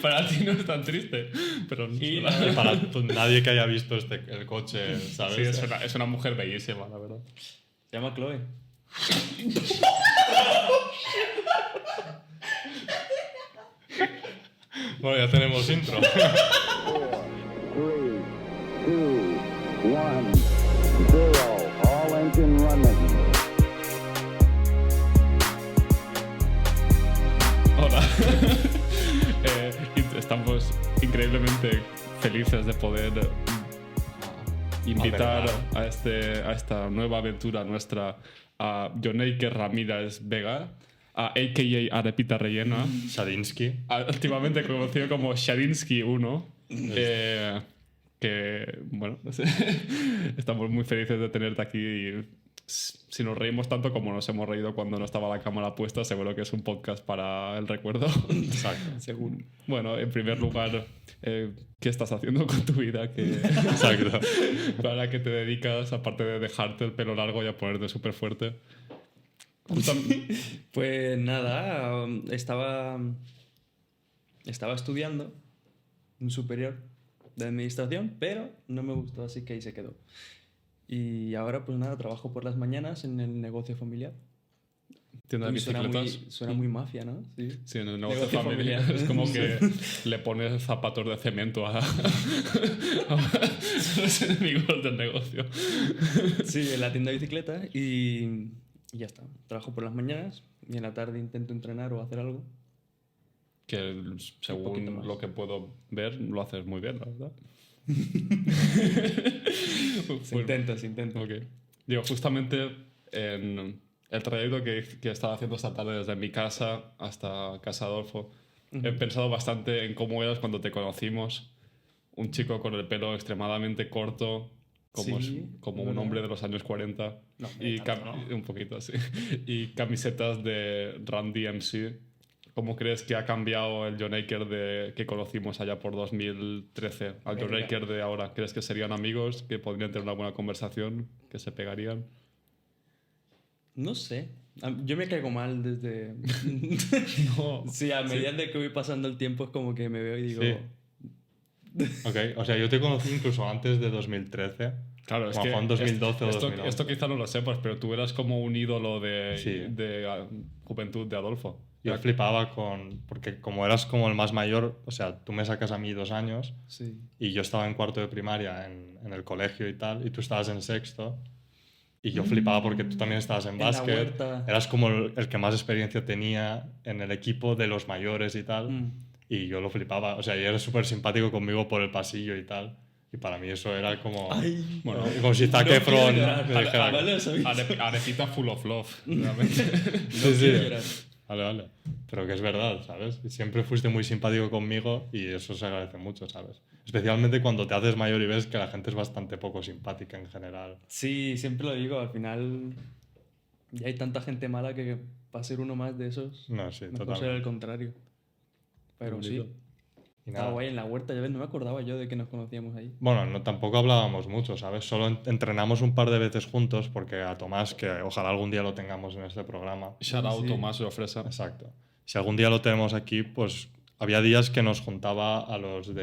Para ti no es tan triste, pero Y para nadie que haya visto el coche, ¿sabes? sí, es una mujer bellísima, la verdad. Se llama Chloe. Bueno, ya tenemos intro. 4, 3, 2, 1, 0. All engine running. Hola. Estamos increíblemente felices de poder invitar a esta nueva aventura nuestra a Joneiker Ramírez Vega, a.k.a. Arepita Rellena, Shadinsky. últimamente conocido como Shadinsky 1. Que, bueno, estamos muy felices de tenerte aquí. Y si nos reímos tanto como nos hemos reído cuando no estaba la cámara puesta, seguro que es un podcast para el recuerdo. Exacto. Seguro. Bueno, en primer lugar, ¿qué estás haciendo con tu vida? Exacto. ¿Para qué te dedicas, aparte de dejarte el pelo largo y a ponerte súper fuerte? Pues nada, estaba estudiando un superior de administración, pero no me gustó, así que ahí se quedó. Y ahora, pues nada, trabajo por las mañanas en el negocio familiar. ¿Tienda de Uy, bicicletas? suena muy mafia, ¿no? Sí. Sí, en el negocio Negocio familiar. familiar. Es como que le pones zapatos de cemento a los enemigos del negocio. Sí, en la tienda de bicicletas y ya está. Trabajo por las mañanas y en la tarde intento entrenar o hacer algo. Que poquito según más. lo que puedo ver, lo haces muy bien, la verdad. Se intenta. Ok. Digo, justamente en el trayecto que he estado haciendo esta tarde desde mi casa hasta casa de Adolfo, he pensado bastante en cómo eras cuando te conocimos. Un chico con el pelo extremadamente corto, como, Sí, como es un verdad. hombre de los años 40. No, y tanto no. un poquito así. Y camisetas de Run DMC. ¿Cómo crees que ha cambiado el Joneiker que conocimos allá por 2013 al Verga. Joneiker de ahora? ¿Crees que serían amigos, que podrían tener una buena conversación, que se pegarían? No sé. Yo me caigo mal desde... No. Sí, a medida de que voy pasando el tiempo es como que me veo y digo... Sí. Ok, o sea, yo te conocí incluso antes de 2013. Claro, es Como que en 2012 o esto 2011. esto quizá no lo sepas, pero tú eras como un ídolo de, Sí. juventud de Adolfo. Yo flipaba porque como eras como el más mayor, o sea, tú me sacas a mí 2 años Sí. y yo estaba en cuarto de primaria en el colegio y tal, y tú estabas en sexto. Y yo flipaba porque tú también estabas en En la básquet. huerta. Eras como el que más experiencia tenía en el equipo de los mayores y tal. Y yo lo flipaba. O sea, y eres súper simpático conmigo por el pasillo y tal. Y para mí eso era como... Ay, Bueno, como si Zac Efron quiero llorar. me dijera... Vale, eso mismo. Arepita full of love, realmente. Sí, sí. quiero llorar. Vale. Pero que es verdad, ¿sabes? Siempre fuiste muy simpático conmigo y eso se agradece mucho, ¿sabes? Especialmente cuando te haces mayor y ves que la gente es bastante poco simpática en general. Sí, siempre lo digo. Al final ya hay tanta gente mala que para ser uno más de esos, No, sí, mejor ser totalmente. el contrario. Pero sí. Y Estaba nada. guay en la huerta, ya ves, no me acordaba yo de que nos conocíamos ahí. Bueno, no, tampoco hablábamos mucho, ¿sabes? Solo entrenamos un par de veces juntos porque a Tomás, que ojalá algún día lo tengamos en este programa. Shout out Sí. Tomás de Ofresa. Exacto. Si algún día lo tenemos aquí, pues había días que nos juntaba a los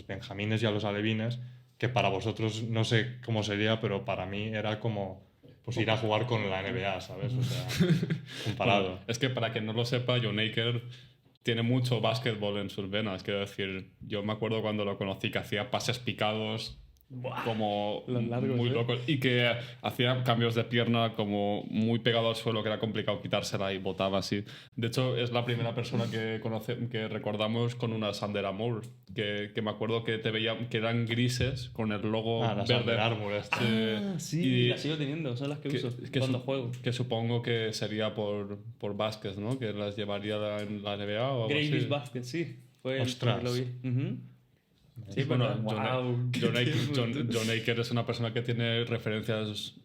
benjamines y a los alevines, que para vosotros no sé cómo sería, pero para mí era como pues ir a jugar con la NBA, ¿sabes? O sea, comparado. Bueno, es que para quien no lo sepa, Joneiker tiene mucho básquetbol en sus venas. Quiero decir, yo me acuerdo cuando lo conocí que hacía pases picados como Los largos, muy ¿eh? locos y que hacía cambios de pierna como muy pegado al suelo, que era complicado quitársela y botaba así. De hecho, es la primera persona que recordamos con una Under Armour, que me acuerdo que te veía que eran grises con el logo Las verde. Under Armour estas. Sí, y- las sigo teniendo, son las que uso que cuando juego. Que supongo que sería por básquet, ¿no? Que las llevaría en la NBA o algo Gravis así. Basket, sí. Fue Ostras. el que lo vi. Ujú. Sí, Bueno, ¿verdad? Wow. John Aiker es una persona que tiene referencias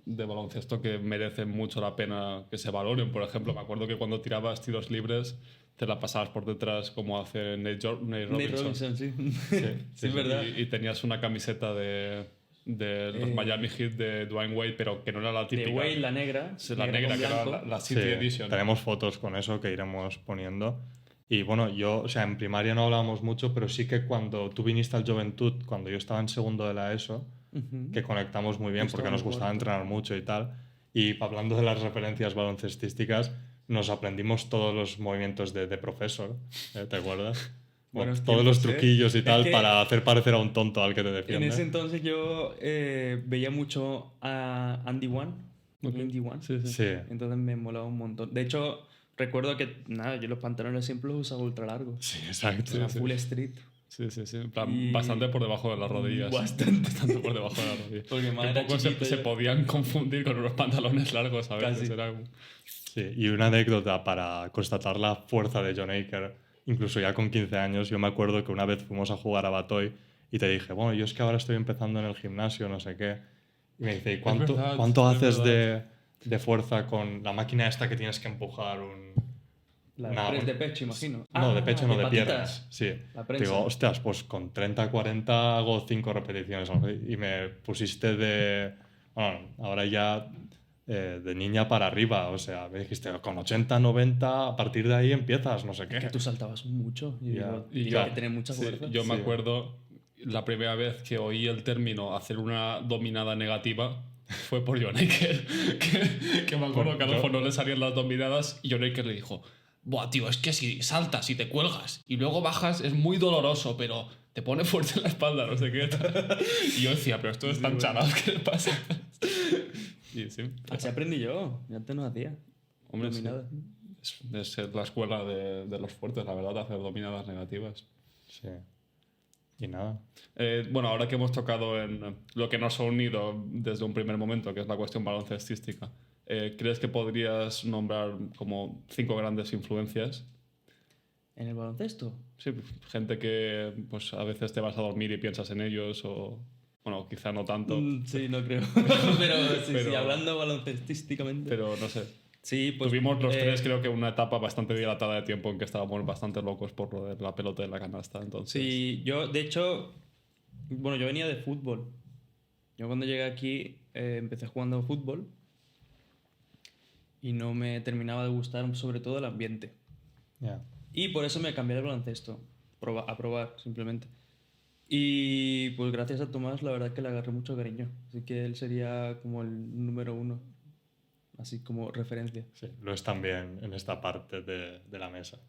de baloncesto que merecen mucho la pena que se valoren. Por ejemplo, me acuerdo que cuando tirabas tiros libres te la pasabas por detrás como hace Nate Robinson. Nate Robinson, sí. Sí, Sí, es verdad. Y tenías una camiseta de los Miami Heat de Dwayne Wade, pero que no era la típica. De Wade, la negra. Sí, la negra, con que era blanco. la Sí, City Edition. tenemos fotos con eso que iremos poniendo. Y bueno, yo, o sea, en primaria no hablábamos mucho, pero sí que cuando tú viniste al Juventud, cuando yo estaba en segundo de la ESO, Ujú. que conectamos muy bien Yo porque estaba nos en gustaba cuarto. entrenar mucho y tal. Y hablando de las referencias baloncestísticas, nos aprendimos todos los movimientos de profesor, ¿te acuerdas? Buenos Todos los tiempos, ¿eh? truquillos y Es tal que para hacer parecer a un tonto al que te en defiende. ese entonces yo veía mucho a Andy One, Ok. Andy One. Sí, sí. Sí, Entonces me molaba un montón. De hecho, recuerdo que, nada, yo los pantalones siempre los usaba ultra largos. sí, exacto. Era sí. full street. Sí, sí, sí. En plan, Y- bastante por debajo de las rodillas. Bastante. Bastante por debajo de las rodillas. Porque Que más un era poco chiquito se yo. podían confundir con unos pantalones largos a veces. Casi. Era como- Sí, y una anécdota para constatar la fuerza de John Aker, incluso ya con 15 años, yo me acuerdo que una vez fuimos a jugar a Batoy y te dije, bueno, yo es que ahora estoy empezando en el gimnasio, no sé qué. Y me dice, ¿y cuánto, verdad, cuánto es haces verdad. de fuerza con la máquina esta que tienes que empujar un... La una- press de pecho, imagino. No, de pecho no, de patitas. piernas. Sí. La prensa. Digo, hostias, pues con 30, 40 hago 5 repeticiones. algo así. Y me pusiste de... Bueno, ahora ya de niña para arriba. O sea, me dijiste, con 80, 90, a partir de ahí empiezas, no sé qué. Que tú saltabas mucho. Y Ya. digo, Y tienes yo, que tener mucha sí, fuerza. yo me Sí. acuerdo la primera vez que oí el término hacer una dominada negativa fue por John Aker. Que me acuerdo que a Adolfo no le salían las dominadas y John Aker le dijo: Buah, tío, es que si saltas y te cuelgas y luego bajas es muy doloroso, pero te pone fuerte en la espalda, no sé qué. Y yo decía, pero esto es tan chalado, ¿qué le pasa? Y sí, Así aprendí yo. Yo antes no hacía. hombre, sí. dominada. Es la escuela de los fuertes, la verdad, hacer dominadas negativas. Sí. Y nada. Bueno, ahora que hemos tocado en lo que nos ha unido desde un primer momento, que es la cuestión baloncestística, ¿crees que podrías nombrar como 5 grandes influencias? ¿En el baloncesto? Sí, gente que pues a veces te vas a dormir y piensas en ellos o... Bueno, quizá no tanto, Sí, no creo. pero sí, Pero- hablando baloncestísticamente. pero no sé. sí, pues. Tuvimos los tres, creo que una etapa bastante dilatada de tiempo en que estábamos bastante locos por lo de la pelota de la canasta. Entonces, Sí, yo, de hecho. Bueno, yo venía de fútbol. Yo cuando llegué aquí empecé jugando fútbol. Y no me terminaba de gustar, sobre todo el ambiente. Ya. Y por eso me cambié al baloncesto. A probar, simplemente. Y pues gracias a Tomás, la verdad que le agarré mucho cariño. Así que él sería como el número 1. Así como referencia. Sí, lo es también en esta parte de la mesa.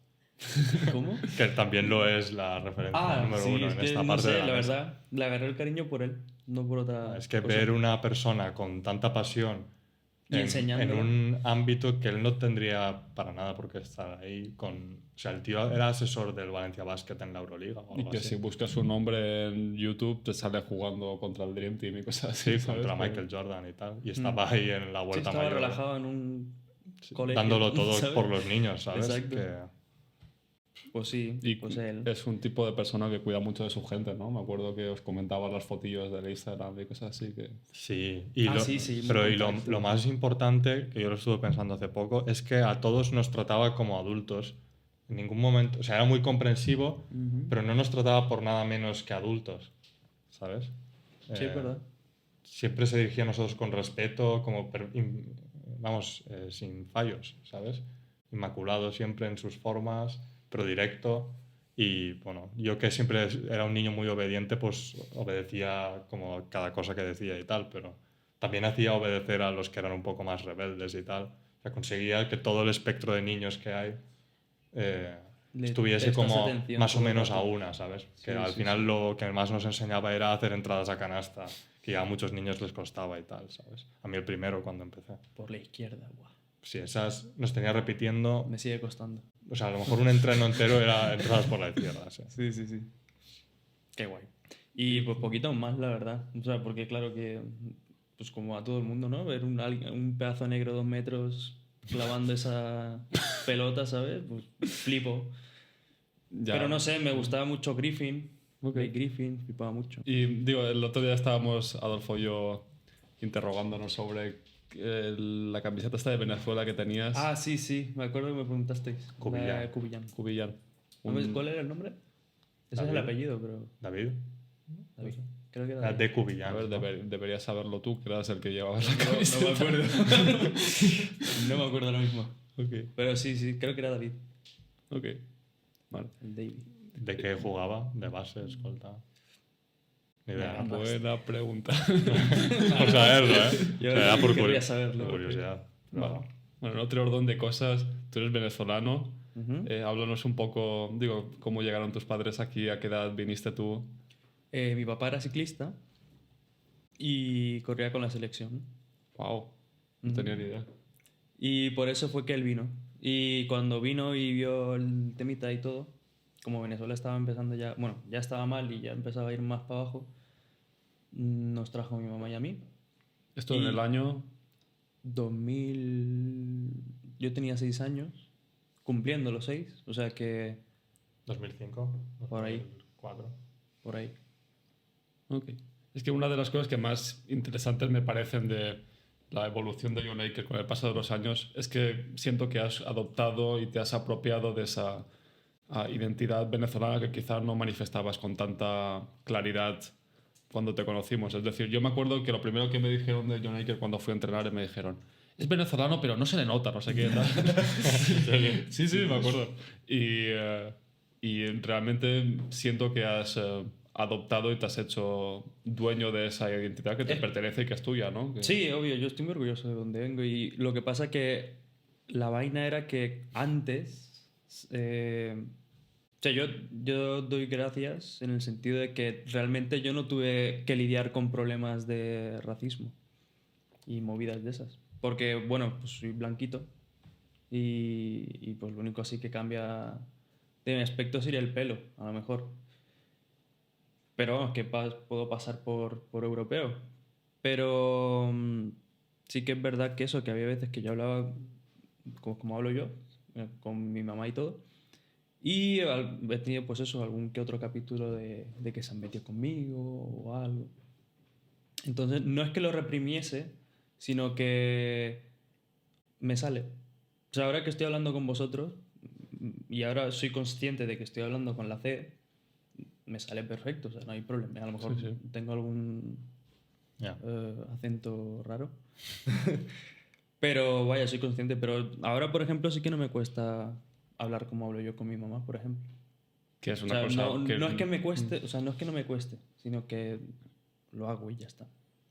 ¿Cómo? Que también lo es la referencia número sí, 1 es en que esta no parte sé, de la la mesa. verdad, le agarré el cariño por él, no por otra Es que cosa. ver una persona con tanta pasión Y en enseñándola. un ámbito que él no tendría para nada por qué estar ahí con... O sea, el tío era asesor del Valencia Basket en la Euroliga o y algo que así. si buscas su nombre en YouTube te sale jugando contra el Dream Team y cosas así. Sí, ¿sabes? contra Pero- Michael Jordan y tal. Y estaba ahí en la Sí, vuelta estaba mayor. relajado en un Sí, colegio. dándolo todo ¿sabes? por los niños, ¿sabes? Exacto. Que- Pues sí, Y pues él. es un tipo de persona que cuida mucho de su gente, ¿no? Me acuerdo que os comentaba las fotillos del Instagram y cosas así que... Sí, y Sí, muy pero contacto. lo más importante, que yo lo estuve pensando hace poco, es que a todos nos trataba como adultos. En ningún momento, o sea, era muy comprensivo, Ujú. pero no nos trataba por nada menos que adultos, ¿sabes? Sí, es verdad. Siempre se dirigía a nosotros con respeto, como, vamos, sin fallos, ¿sabes? Inmaculado siempre en sus formas, pero directo. Y bueno, yo que siempre era un niño muy obediente, pues obedecía como cada cosa que decía y tal, pero también hacía obedecer a los que eran un poco más rebeldes y tal. O sea, conseguía que todo el espectro de niños que hay Le estuviese prestas como atención más o todo el menos a rato. una, ¿sabes? Que Sí, al sí, final sí. lo que más nos enseñaba era hacer entradas a canasta, que ya a muchos niños les costaba y tal, ¿sabes? A mí el primero cuando empecé. Por la izquierda, guau. Sí, esas nos tenía repitiendo, Me sigue costando. o sea, a lo mejor un entreno entero era entradas por la izquierda, sí. Sí, sí, sí. Qué guay. Y pues poquito más, la verdad. O sea, porque claro que, pues como a todo el mundo, ¿no? Ver un pedazo negro 2 metros clavando esa pelota, ¿sabes? Pues flipo. Ya. Pero no sé, me gustaba mucho Griffin. Ok. Blake Griffin, flipaba mucho. Y digo, el otro día estábamos, Adolfo y yo, interrogándonos sobre la camiseta esta de Venezuela que tenías. Ah, sí, sí, me acuerdo que me preguntasteis. Cubillán. La Cubillán. Cubillán. ¿Cuál era el nombre? Ese es el David. apellido, pero... David, David. Creo que era era David. de Cubillán. A ver, deberías saberlo tú, que eras el que llevabas la No, no camiseta. me acuerdo. No me acuerdo ahora mismo. Ok, Pero sí, sí, creo que era David. ok. Vale. El David. ¿De qué jugaba? ¿De base, escolta? Ni idea. Buena pregunta. Por saberlo, ¿eh? Yo O sea, era por querría saberlo. por curiosidad. Vale. Bueno, en otro orden de cosas, tú eres venezolano. Ujú. Háblanos un poco, digo, cómo llegaron tus padres aquí, a qué edad viniste tú. Mi papá era ciclista y corría con la selección. Wow, no tenía ni idea. Y por eso fue que él vino. Y cuando vino y vio el temita y todo, como Venezuela estaba empezando ya, bueno, ya estaba mal y ya empezaba a ir más para abajo, nos trajo a mi mamá y a mí. Esto en el año... 2000... Yo tenía 6 años, cumpliendo los 6, o sea que 2005. Por ahí. 2004. por ahí. Ok. Es que una de las cosas que más interesantes me parecen de la evolución de John Aker con el paso de los años es que siento que has adoptado y te has apropiado de esa identidad venezolana que quizás no manifestabas con tanta claridad cuando te conocimos. Es decir, yo me acuerdo que lo primero que me dijeron de John Aker cuando fui a entrenar me dijeron: es venezolano, pero no se le nota, no sé qué. Sí, sí, me acuerdo. Y realmente siento que has adoptado y te has hecho dueño de esa identidad que te pertenece y que es tuya, ¿no? Que... Sí, obvio, yo estoy muy orgulloso de donde vengo y lo que pasa que la vaina era que antes, o sea, yo doy gracias en el sentido de que realmente yo no tuve que lidiar con problemas de racismo y movidas de esas, porque bueno, pues soy blanquito y pues lo único así que cambia de mi aspecto sería el pelo, a lo mejor. Pero vamos, que puedo pasar por europeo. Pero sí que es verdad que eso, que había veces que yo hablaba como hablo yo, con mi mamá y todo. Y he tenido pues eso, algún que otro capítulo de que se han metido conmigo o algo. Entonces no es que lo reprimiese, sino que me sale. O sea, ahora que estoy hablando con vosotros y ahora soy consciente de que estoy hablando con la C, me sale perfecto, o sea, no hay problema. A lo mejor Sí. tengo algún Ya. acento raro. Pero vaya, soy consciente. Pero ahora, por ejemplo, sí que no me cuesta hablar como hablo yo con mi mamá, por ejemplo. Que es O una sea, cosa no, que... no es que me cueste, o sea, no es que no me cueste, sino que lo hago y ya está.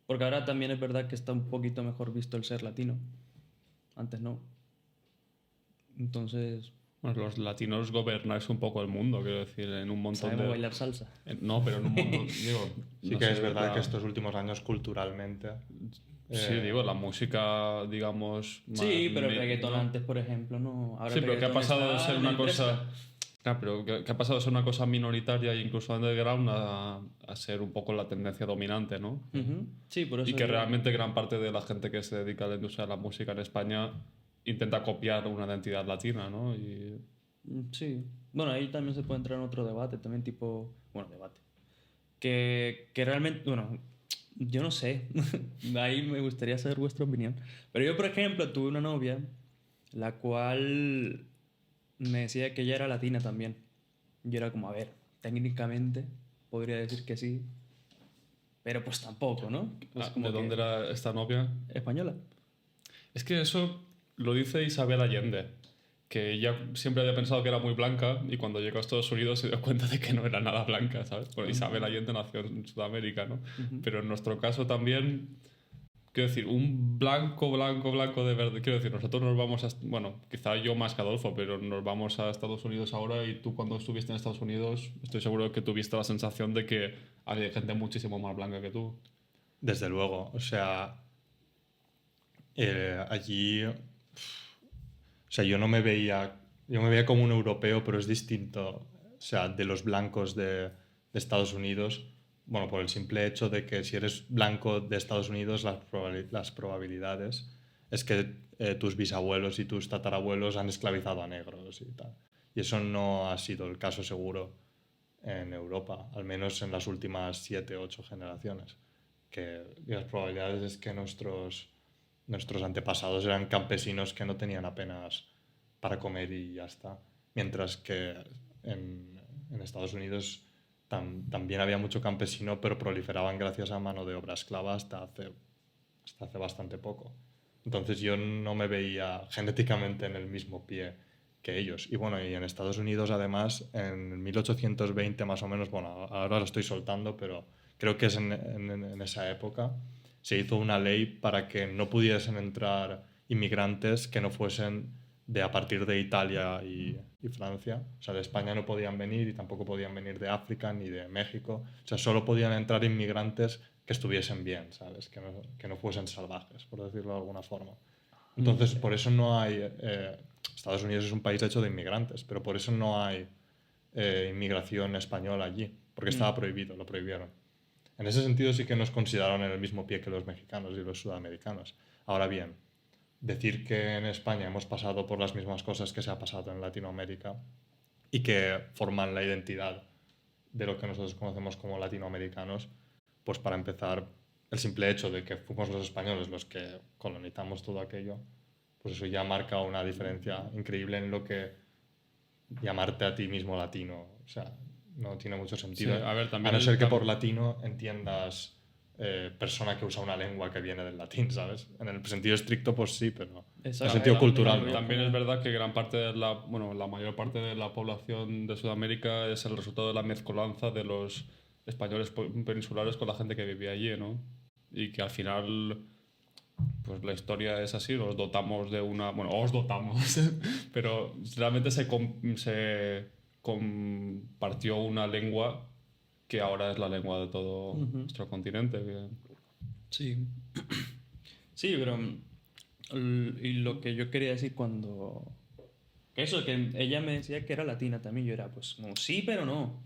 Porque ahora también es verdad que está un poquito mejor visto el ser latino. Antes no. Entonces, Bueno, los latinos gobernáis un poco el mundo, quiero decir, en un montón sabemos de... bailar salsa. No, pero en un montón... digo, Sí no que sé, es verdad la- que estos últimos años culturalmente... Sí, digo, la música, digamos... Sí, más pero el me- reggaetón ¿no? antes, por ejemplo, no. Ahora Sí, el pero que ha reggaetón pasado de está ser en una el cosa... fresca. Claro, pero que ha pasado de ser una cosa minoritaria e incluso underground a ser un poco la tendencia dominante, ¿no? Ujú. Sí, por eso Y que digo- realmente gran parte de la gente que se dedica a la industria de la música en España intenta copiar una identidad latina, ¿no? Y... Sí. Bueno, ahí también se puede entrar en otro debate, también tipo... Bueno, debate. Que realmente... Bueno, yo no sé. Ahí me gustaría saber vuestra opinión. Pero yo, por ejemplo, tuve una novia la cual me decía que ella era latina también. Yo era como, a ver, técnicamente podría decir que sí, pero pues tampoco, ¿no? Pues como ¿De que- dónde era esta novia? Española. Es que eso lo dice Isabel Allende, que ella siempre había pensado que era muy blanca y cuando llegó a Estados Unidos se dio cuenta de que no era nada blanca, ¿sabes? Bueno, Isabel Allende nació en Sudamérica, ¿no? Pero en nuestro caso también, quiero decir, un blanco de verdad, quiero decir, nosotros nos vamos a, bueno, quizá yo más que Adolfo, pero nos vamos a Estados Unidos ahora y tú cuando estuviste en Estados Unidos estoy seguro que tuviste la sensación de que había gente muchísimo más blanca que tú. Desde luego, o sea, allí, o sea, yo me veía como un europeo, pero es distinto, o sea, de los blancos de Estados Unidos, bueno, por el simple hecho de que si eres blanco de Estados Unidos, las probabilidades es que tus bisabuelos y tus tatarabuelos han esclavizado a negros y tal. Y eso no ha sido el caso seguro en Europa, al menos en las últimas 7 o 8 generaciones. Que las probabilidades es que nuestros antepasados eran campesinos que no tenían apenas para comer y ya está. Mientras que en Estados Unidos también había mucho campesino, pero proliferaban gracias a mano de obra esclava hasta hace bastante poco. Entonces yo no me veía genéticamente en el mismo pie que ellos. Y bueno, y en Estados Unidos además, en 1820 más o menos, bueno, ahora lo estoy soltando, pero creo que es en esa época, se hizo una ley para que no pudiesen entrar inmigrantes que no fuesen de a partir de Italia y Francia. O sea, de España no podían venir y tampoco podían venir de África ni de México. O sea, solo podían entrar inmigrantes que estuviesen bien, ¿sabes? Que no fuesen salvajes, por decirlo de alguna forma. Entonces, por eso no hay... Estados Unidos es un país hecho de inmigrantes, pero por eso no hay inmigración española allí, porque estaba prohibido, lo prohibieron. En ese sentido sí que nos consideraron en el mismo pie que los mexicanos y los sudamericanos. Ahora bien, decir que en España hemos pasado por las mismas cosas que se ha pasado en Latinoamérica y que forman la identidad de lo que nosotros conocemos como latinoamericanos, pues para empezar, el simple hecho de que fuimos los españoles los que colonizamos todo aquello, pues eso ya marca una diferencia increíble en lo que llamarte a ti mismo latino. O sea, no tiene mucho sentido. Sí, a ver, también no ser que por latino entiendas persona que usa una lengua que viene del latín, ¿sabes? En el sentido estricto, pues sí, pero en el sentido cultural, ¿no? También es verdad que gran parte de la mayor parte de la población de Sudamérica es el resultado de la mezcolanza de los españoles peninsulares con la gente que vivía allí, ¿no? Y que al final, pues la historia es así, nos dotamos de una... Bueno, os dotamos, pero realmente se compartió una lengua que ahora es la lengua de todo nuestro continente. Sí. Sí, pero y lo que yo quería decir cuando... Eso, que ella me decía que era latina también, yo era pues como sí, pero no.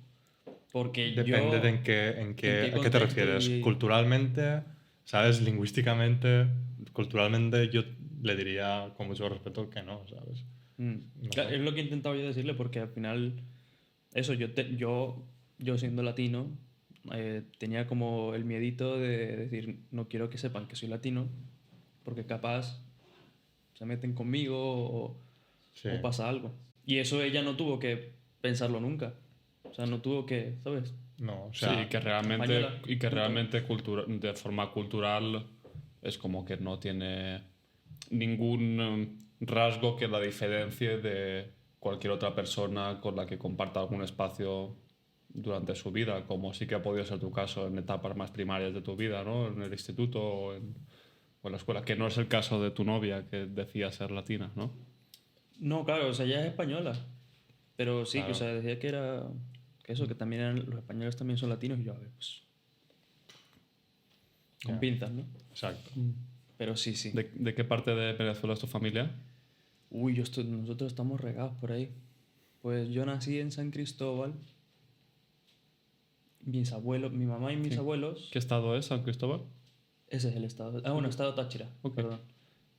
Porque Depende yo... de en qué ¿en qué a qué te contexto? refieres. Y- Culturalmente, ¿sabes? Lingüísticamente, culturalmente yo le diría con mucho respeto que no, ¿sabes? No Claro, sé. es lo que intentaba yo decirle porque al final, eso, yo siendo latino, tenía como el miedito de decir, no quiero que sepan que soy latino, porque capaz se meten conmigo Sí. o pasa algo. Y eso ella no tuvo que pensarlo nunca. O sea, no tuvo que, ¿sabes? No, o sea, Sí, que realmente, española, y que punto. realmente de forma cultural es como que no tiene ningún rasgo que la diferencie de cualquier otra persona con la que comparta algún espacio durante su vida, como sí que ha podido ser tu caso en etapas más primarias de tu vida, ¿no? En el instituto o en la escuela, que no es el caso de tu novia que decía ser latina, ¿no? No, claro, o sea, ella es española. Pero sí, que, Claro. o sea, decía que era... Que eso, que también los españoles también son latinos y yo, a ver, pues... Con Ya. pinzas, ¿no? exacto. Pero sí, sí. ¿De qué parte de Venezuela es tu familia? Uy, nosotros estamos regados por ahí. Pues yo nací en San Cristóbal. Mis abuelos, mi mamá y mis abuelos... ¿Qué estado es San Cristóbal? Ese es el estado. Ah, bueno, estado Táchira. Ok. Perdón.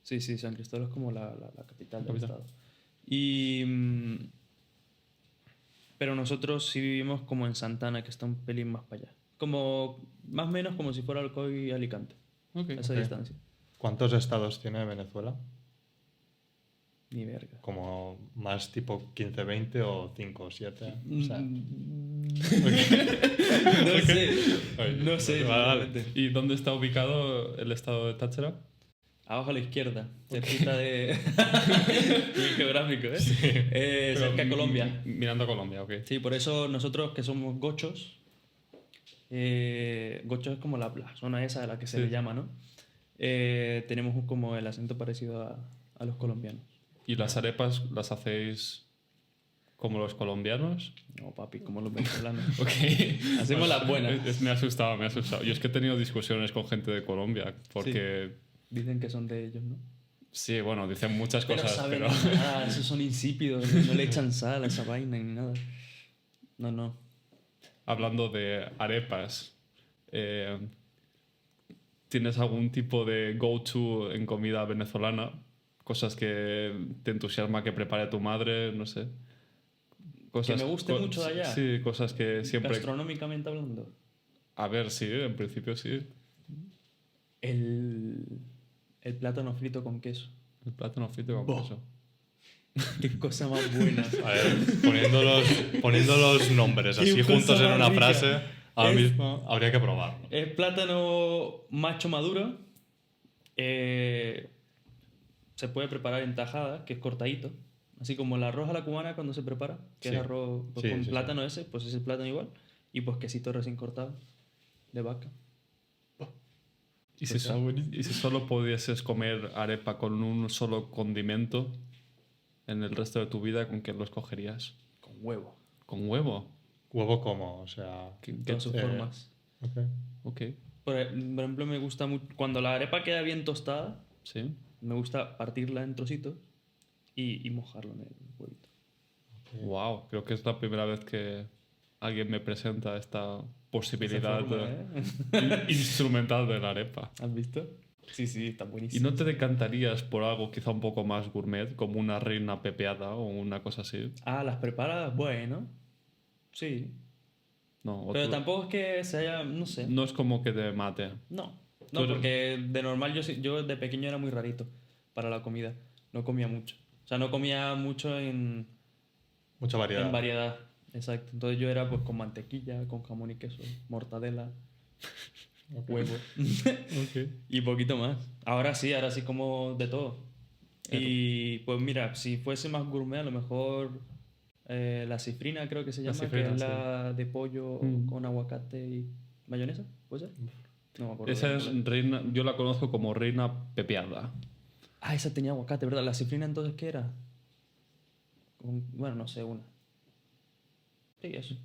Sí, sí, San Cristóbal es como la capital del Capital. estado. Y... pero nosotros sí vivimos como en Santana, que está un pelín más para allá. Como... Más o menos como si fuera Alcoy y Alicante. Ok. A esa distancia. ¿Cuántos estados tiene Venezuela? Ni verga. ¿Como más tipo 15, 20 o 5 o 7? O sea, No sé. No sé. Vale, vale. sinceramente. ¿Y dónde está ubicado el estado de Táchira? Abajo a la izquierda. Cerquita de... Muy geográfico, ¿eh? Cerca de Colombia. Mirando a Colombia, ok. Sí, por eso nosotros que somos gochos, gochos es como la zona esa a la que se Sí. le llama, ¿no? Tenemos como el acento parecido a los colombianos. ¿Y las arepas las hacéis como los colombianos? No, papi, como los venezolanos. Ok. Hacemos las buenas. Me ha asustado, me ha asustado. Yo es que he tenido discusiones con gente de Colombia porque... Dicen que son de ellos, ¿no? Sí, bueno, dicen muchas Pero cosas, saben pero... nada, esos son insípidos, no le echan sal a esa vaina ni nada. No, no. Hablando de arepas, ¿tienes algún tipo de go-to en comida venezolana? Cosas que te entusiasma que prepare tu madre, no sé. Cosas, Que me guste mucho de allá. Sí, cosas que siempre... Gastronómicamente hablando. A ver, sí, en principio sí. El plátano frito con queso. El plátano frito con Bo. queso. Qué cosa más buena. a ver, poniendo los nombres Qué así cosa juntos en más una rica. frase, ahora Es- mismo habría que probarlo. Es plátano macho maduro. Se puede preparar en tajada, que es cortadito, Así como el arroz a la cubana cuando se prepara, que Sí. es arroz pues, Sí, con sí, plátano ese, pues es el plátano igual. Y pues quesito recién cortado de vaca. ¿Y si, y si solo pudieses comer arepa con un solo condimento en el resto de tu vida, ¿con qué lo escogerías? Con huevo. ¿Con huevo? ¿Huevo como? O sea... En todas sus formas. ok. Ok, Por ejemplo, me gusta mucho... Cuando la arepa queda bien tostada, sí. me gusta partirla en trocitos y mojarlo en el huevito. Wow, creo que es la primera vez que alguien me presenta esta posibilidad Esa forma, instrumental de la arepa. ¿Has visto? Sí, sí, está ¿Y buenísimo. no te decantarías por algo quizá un poco más gourmet, como una reina pepeada o una cosa así? Ah, las preparadas, bueno. Sí. No, o Pero tú- tampoco es que se haya... No sé. no es como que te mate. No. Tú No, eres- porque de normal yo de pequeño era muy rarito para la comida. No comía mucho. O sea, no comía mucho en Mucha variedad. variedad. Exacto. Entonces yo era pues con mantequilla, con jamón y queso, mortadela, huevo Ok. y poquito más. Ahora sí como de todo. Y pues mira, si fuese más gourmet, a lo mejor la cifrina creo que se La llama, cifrina, que es sí. la de pollo Mm. con aguacate y mayonesa, ¿puede ser? No me acuerdo. Esa bien es cuál es. reina, yo la conozco como reina pepeada. Ah, esa tenía aguacate, ¿verdad? ¿La cifrina entonces qué era? Bueno, no sé, una. Sí, eso.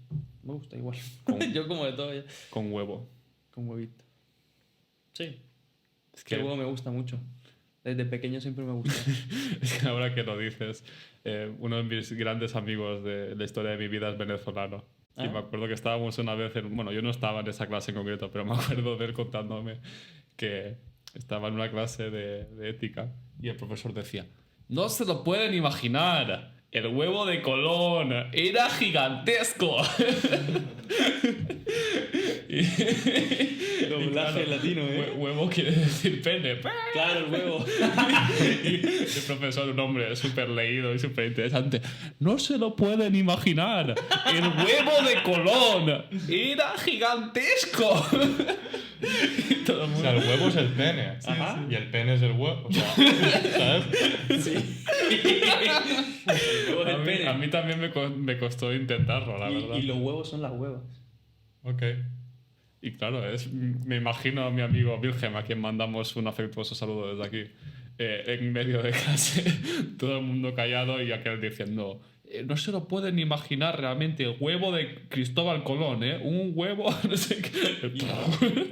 Me gusta igual. Yo como de todo ya. Con huevo. Con huevito. Sí. Es Que que, el huevo me gusta mucho. Desde pequeño siempre me gusta. es que ahora que lo dices, uno de mis grandes amigos de la historia de mi vida es venezolano. Y Ah. me acuerdo que estábamos una vez, bueno, yo no estaba en esa clase en concreto, pero me acuerdo de él contándome que estaba en una clase de ética y el profesor decía, no se lo pueden imaginar, el huevo de Colón era gigantesco. Doblaje latino, ¿eh? Huevo quiere decir pene. Claro, el huevo. Y el profesor, un hombre súper leído y súper interesante. No se lo pueden imaginar. El huevo de Colón era gigantesco. Y todo el O mundo- sea, el huevo es el pene. Ajá. Y el pene es el huevo. O sea, ¿sabes? Sí. El huevo es a, el mí, pene. a mí también me costó intentarlo, la verdad. Y los huevos son las huevas. Ok. Y claro, me imagino a mi amigo Wilhelm, a quien mandamos un afectuoso saludo desde aquí, en medio de clase, todo el mundo callado y aquel diciendo, no se lo pueden imaginar realmente, el huevo de Cristóbal Colón, ¿eh? Un huevo, no sé qué.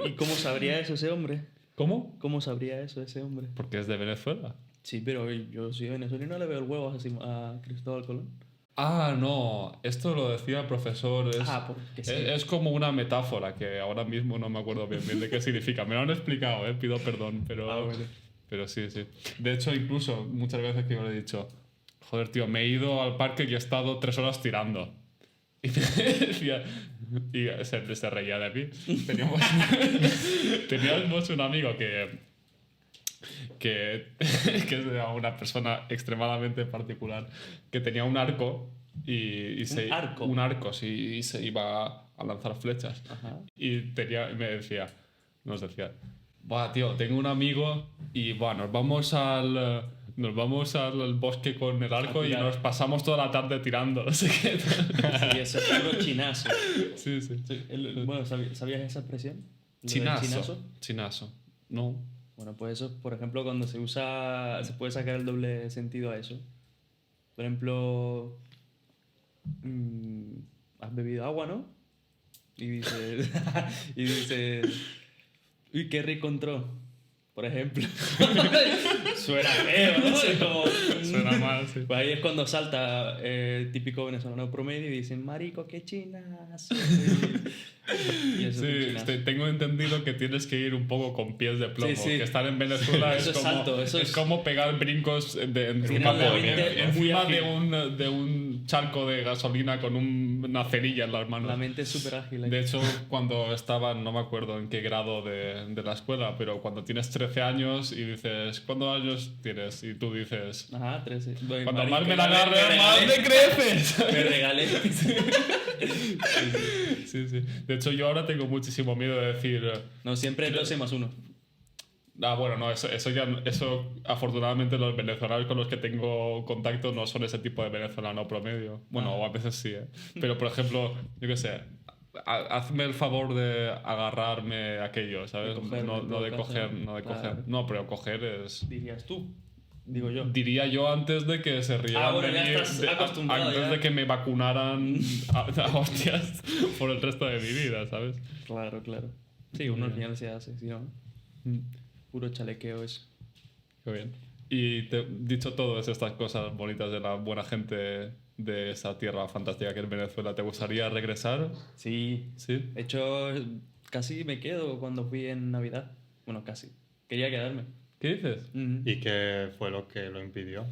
¿Y cómo sabría eso ese hombre? ¿Cómo? ¿Cómo sabría eso ese hombre? Porque es de Venezuela. Sí, pero yo soy venezolano y no le veo el huevo así a Cristóbal Colón. Ah, no, esto lo decía el profesor. Porque sí. Es como una metáfora que ahora mismo no me acuerdo bien de qué significa. Me lo han explicado, pido perdón, pero, Bueno. pero sí, sí. De hecho, incluso muchas veces que yo le he dicho, joder, tío, me he ido al parque y he estado 3 horas tirando. Y me decía, y se reía de mí. Teníamos un amigo que era una persona extremadamente particular, que tenía un arco y se, arco? un arco, sí, y se iba a lanzar flechas. Ajá. Y nos decía, va, tío, tengo un amigo y bueno, nos vamos al bosque con el arco y tirar. nos pasamos toda la tarde tirando, no sé qué. Sí, eso es puro chinazo. Sí, sí. Sí, bueno, ¿sabías esa expresión? Lo del Chinazo. Chinazo. No. Bueno, pues eso, por ejemplo, cuando se usa, se puede sacar el doble sentido a eso. Por ejemplo, has bebido agua, ¿no? Y dices, uy, qué rico entró, por ejemplo. Suena feo, ¿no? Es como, Suena mal, sí. pues ahí es cuando salta típico venezolano promedio y dicen, marico, qué chinazo. Y eso Sí, es un chinazo. tengo entendido que tienes que ir un poco con pies de plomo. Sí, sí. Que estar en Venezuela Eso es como, salto, eso es es- como pegar brincos Tiene encima, una mente muy encima ágil. de un charco de gasolina con una cerilla en las manos. La mente es súper ágil. ahí. De hecho, cuando estaba, no me acuerdo en qué grado de la escuela, pero cuando tienes 13 años y dices, ¿cuántos años tienes? Y tú dices, Ajá, 13. Bueno, cuando marico, más me la agarre, regalé. más me creces. Me regalé. Sí, sí. De hecho, yo ahora tengo muchísimo miedo de decir, No, siempre 12 más 1. Bueno, no, eso afortunadamente los venezolanos con los que tengo contacto no son ese tipo de venezolano promedio. Bueno, o a veces sí, ¿eh? Pero, por ejemplo, yo qué sé, hazme el favor de agarrarme aquello, ¿sabes? De cogerme, No, en no todo de caso. coger, no de coger. Claro. No, pero coger es... Dirías tú, digo yo. Diría yo antes de que se rieran Bueno, de ya mí, estás acostumbrado antes ya. de que me vacunaran a hostias por el resto de mi vida, ¿sabes? Claro, claro. Sí, uno al final se hace, si no, puro chalequeo eso. Qué bien. Y dicho todas estas cosas bonitas de la buena gente de esa tierra fantástica que es Venezuela, ¿te gustaría regresar? Sí. ¿Sí? De hecho, casi me quedo cuando fui en Navidad. Bueno, casi. Quería quedarme. ¿Qué dices? ¿Y qué fue lo que lo impidió?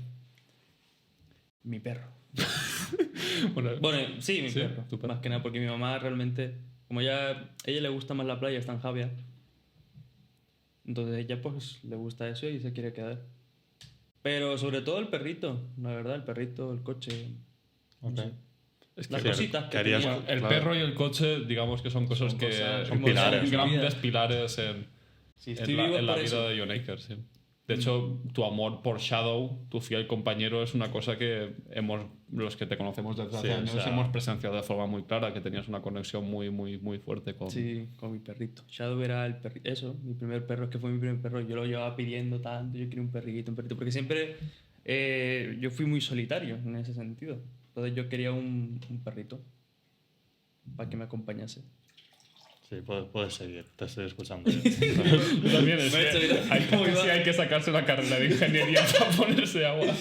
Mi perro. Bueno, Bueno, sí, mi Sí, perro. tu perro. Más que nada porque mi mamá realmente, como ya a ella le gusta más la playa, está en Javia. Entonces ella pues le gusta eso y se quiere quedar. Pero sobre todo el perrito, la verdad, el perrito, el coche. no Ok. sé. es Las que cositas que querías- tenía. el Claro. perro y el coche, digamos que son cosas Son que cosas- son pilares, son ¿no? grandes pilares en, Sí, estoy en vivo la por vida eso. de John Aker, sí. De hecho, tu amor por Shadow, tu fiel compañero, es una cosa que los que te conocemos desde hace Sí, o años sea- hemos presenciado de forma muy clara, que tenías una conexión muy, muy, muy fuerte con... Sí, con mi perrito. Shadow era el perrito. Eso, mi primer perro, es que fue mi primer perro. Yo lo llevaba pidiendo tanto, yo quería un perrito, porque siempre yo fui muy solitario en ese sentido. Entonces yo quería un perrito para que me acompañase. Sí, puedes seguir, te estoy escuchando. También es Me he hecho que mirar hay, cómo iba. sí hay que sacarse una carrera de ingeniería para ponerse agua.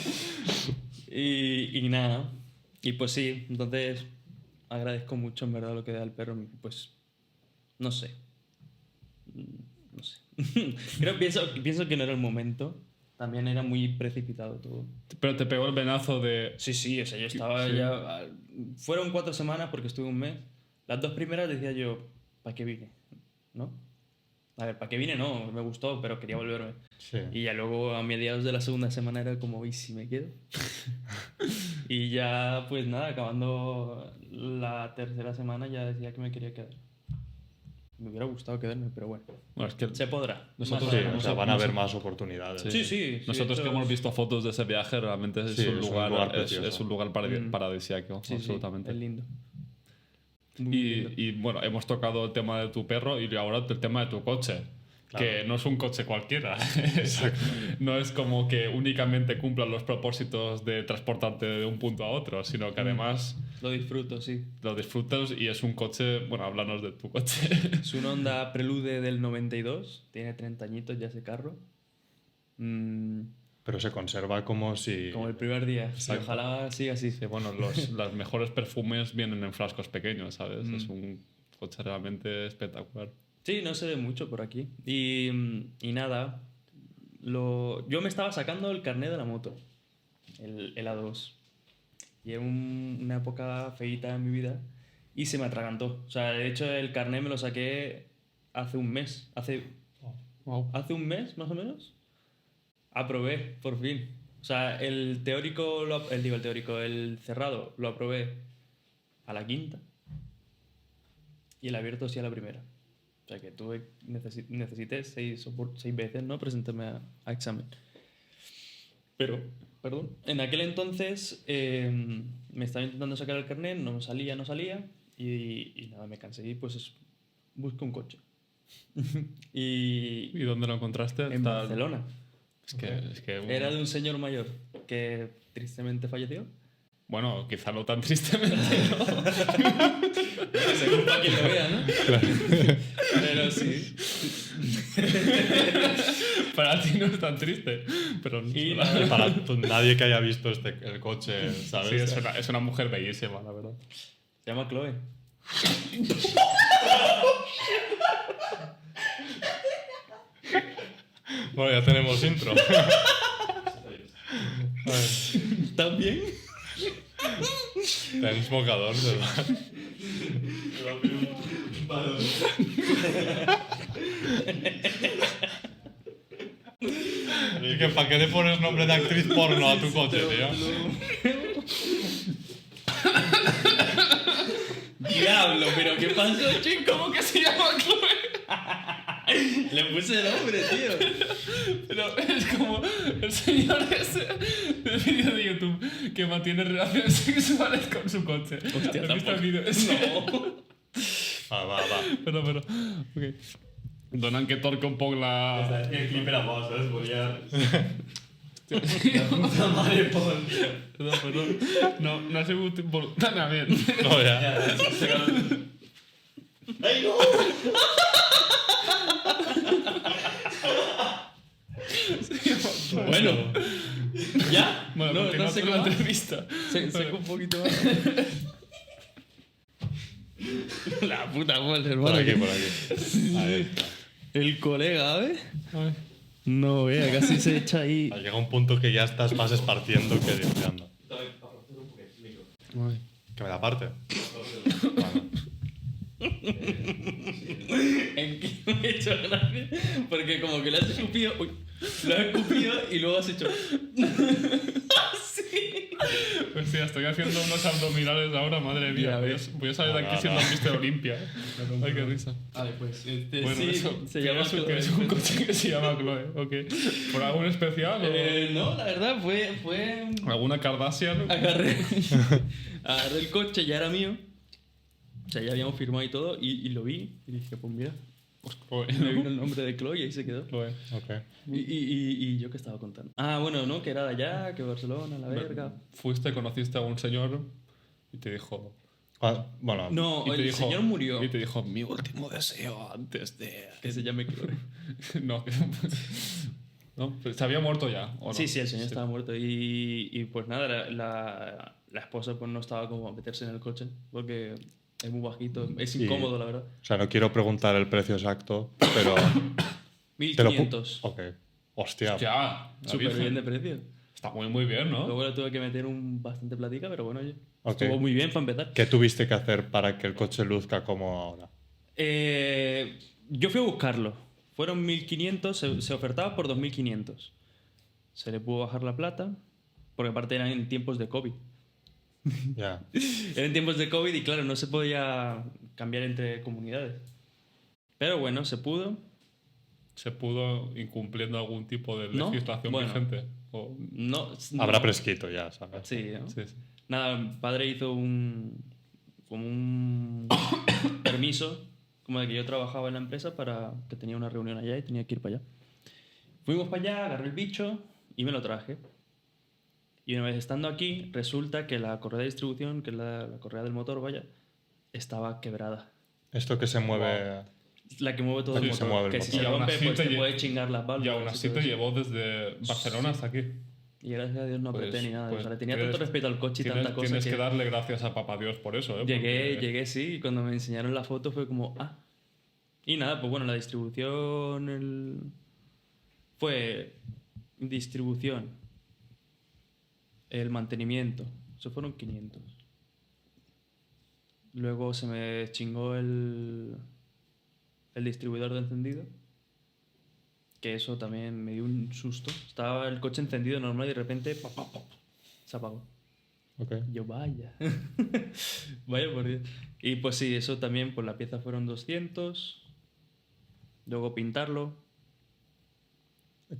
Y nada. Y pues sí, entonces agradezco mucho en verdad lo que da el perro. Pues no sé. No sé. pienso que no era el momento. También era muy precipitado todo. Pero te pegó el venazo de... Sí, sí, o sea, yo estaba Sí. ya... Fueron 4 semanas porque estuve un mes. Las 2 primeras decía yo, ¿para qué vine? ¿No? A ver, ¿para qué vine? No, me gustó, pero quería volverme. Sí. Y ya luego a mediados de la segunda semana era como, ¿y si me quedo? Y ya, pues nada, acabando la tercera semana ya decía que me quería quedar. Me hubiera gustado quedarme, pero bueno. Bueno, es que Se podrá. Nosotros- Sí, Más o adelante. sea, van a haber más oportunidades. Sí, sí. nosotros que hemos visto fotos de ese viaje, realmente es, Sí, un, lugar, precioso. es un lugar paradisíaco, Sí, absolutamente. Sí, es lindo. Muy lindo. Y bueno, hemos tocado el tema de tu perro y ahora el tema de tu coche. Claro. Que no es un coche cualquiera. No es como que únicamente cumplan los propósitos de transportarte de un punto a otro, sino que además Lo disfruto, sí. lo disfrutas y es un coche. Bueno, háblanos de tu coche. Es un Honda Prelude del 92. Tiene 30 añitos ya ese carro. Pero se conserva como si... Como el primer día. Y Exacto. ojalá siga así. Sí, bueno, los mejores perfumes vienen en frascos pequeños, ¿sabes? Es un coche realmente espectacular. Sí, no se ve mucho por aquí. Y nada, yo me estaba sacando el carnet de la moto, el A2. Y era una época feíta en mi vida y se me atragantó. O sea, de hecho el carnet me lo saqué hace un mes. Hace un mes, más o menos, aprobé, por fin. O sea, el cerrado lo aprobé a la quinta y el abierto sí a la primera. O sea que necesité 6 veces, ¿no? Presentarme a examen. Pero, perdón, en aquel entonces me estaba intentando sacar el carnet, no salía y nada, me cansé y pues busqué un coche. ¿Y dónde lo encontraste? En Barcelona. Es que Era de un señor mayor que tristemente falleció. Bueno, quizá no tan tristemente, ¿no? Según para quien lo vea, ¿no? Pero sí. Para ti no es tan triste, pero Y Y para nadie que haya visto el coche, ¿sabes? sí, es una mujer bellísima, la verdad. Se llama Chloe. Bueno, ya tenemos intro. ¿También? Tens mocador, ¿verdad? ¿Y que para qué le pones nombre de actriz porno a tu coche, tío? Diablo, pero ¿qué pasó, chico? ¿Cómo que se llama Chloe? Le puse el nombre, tío. Pero es como el señor ese del vídeo de YouTube que mantiene relaciones sexuales con su coche. Hostia, ¿Has visto el tampoco. vídeo? No. Va. Pero, ok. Donen que torca un poc la... El clip era bo, ¿sabes? Volia... Perdó. No ha sigut voluntàriament. No, ja. ¡Ay, no! Bueno, ¿ya? Bueno, no, continúa no sé con qué la más. entrevista. Seco un poquito más. La puta madre, Por hermano. aquí, que- por aquí. A ver. El colega, ¿ves? Ay. No, vea, casi se echa ahí. Llega un punto que ya estás más esparciendo que limpiando. Ay. Que me da parte. ¿En qué me he hecho gracia? Porque como que le has escupido. Uy, lo has escupido y luego has hecho. Así. Pues sí, estoy haciendo unos abdominales ahora, madre mía. Ya Voy ves. voy a salir de aquí No, siendo no. Mister Olimpia. Ay, qué risa. Vale, pues. Bueno, sí, eso, se que llama es un- que Chloe. es un coche que se llama Chloe, ok. ¿Por algún especial o No, la verdad fue alguna Kardashian? agarré el coche, ya era mío. O sea, ya habíamos firmado y todo, y lo vi, y dije, pues mira, Pues Chloe, me vino ¿no? el nombre de Chloe y ahí se quedó. Chloe. Ok. Y yo qué estaba contando. Ah, bueno, ¿no? Que era de allá, que Barcelona, la verga. Fuiste, conociste a un señor y te dijo... Bueno, No, y te el dijo- señor murió. Y te dijo, mi último deseo antes de... Que se llame Chloe. No, que... ¿No? Pero ¿se había muerto ya? ¿o no? Sí, el señor estaba muerto. Y pues nada, la esposa pues no estaba como a meterse en el coche, porque es muy bajito, es Y- incómodo, la verdad. o sea, no quiero preguntar el precio exacto, pero... te lo pu- 1500. Ok. Hostia. Ya, la Súper Virgen. bien de precio. Está muy bien, ¿no? Luego le tuve que meter bastante platica, pero bueno, oye. Ok. Estuvo muy bien para empezar. ¿Qué tuviste que hacer para que el coche luzca como ahora? Yo fui a buscarlo. Fueron 1500, se ofertaba por 2500. Se le pudo bajar la plata, porque aparte eran en tiempos de COVID. Ya. Eran tiempos de COVID y claro, no se podía cambiar entre comunidades. Pero bueno, se pudo. ¿Se pudo incumpliendo algún tipo de No, legislación bueno. vigente? O... No, Habrá no. prescrito ya, ¿sabes? Sí, ¿no? Sí, sí. Nada, el padre hizo como un permiso, como de que yo trabajaba en la empresa para que tenía una reunión allá y tenía que ir para allá. Fuimos para allá, agarré el bicho y me lo traje. Y una vez estando aquí, resulta que la correa de distribución, que es la correa del motor, vaya, estaba quebrada. Esto que se mueve... La que mueve todo La el que se motor. mueve el que si motor. se Y aún rompe, así pues te te lle- puede chingar las válvulas. Y aún así todo te eso. llevó desde Barcelona hasta aquí. Y gracias a Dios no apreté Pues- ni nada. pues o sea, le tenía tienes- tanto respeto al coche y tanta cosa Tienes que darle gracias a Papá Dios por eso, ¿eh? Porque- Llegué, sí, y cuando me enseñaron la foto fue como, ah. Y nada, pues bueno, la distribución fue distribución, el mantenimiento, eso fueron 500. Luego se me chingó el distribuidor de encendido, que eso también me dio un susto. Estaba el coche encendido normal y de repente se apagó. Ok. Yo, vaya. Vaya por Dios. Y pues sí, eso también, pues la pieza fueron 200. Luego pintarlo.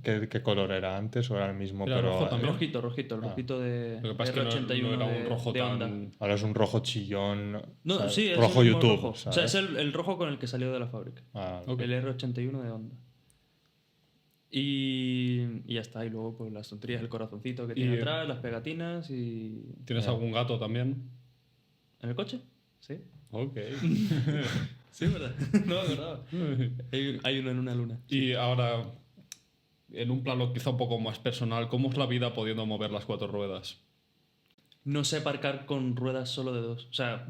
¿Qué color era antes o era el mismo? Era pero rojo también. Rojito, el rojito de Lo que pasa es que R81 no era un de- rojo de Honda. tan... ahora es un rojo chillón. No, o sea, sí, es rojo el mismo YouTube. rojo. O ¿sabes? sea, es el rojo con el que salió de la fábrica. Ah, Ok. El R81 de Honda. Y ya está. Y luego, pues las tonterías, el corazoncito que tiene Y- atrás, las pegatinas y. ¿Tienes algún gato también? ¿En el coche? Sí. Ok. Sí, ¿verdad? No me acordaba. Hay uno en una luna. Y ahora, en un plano quizá un poco más personal, ¿cómo es la vida pudiendo mover las 4 ruedas? No sé aparcar con ruedas solo de 2. O sea,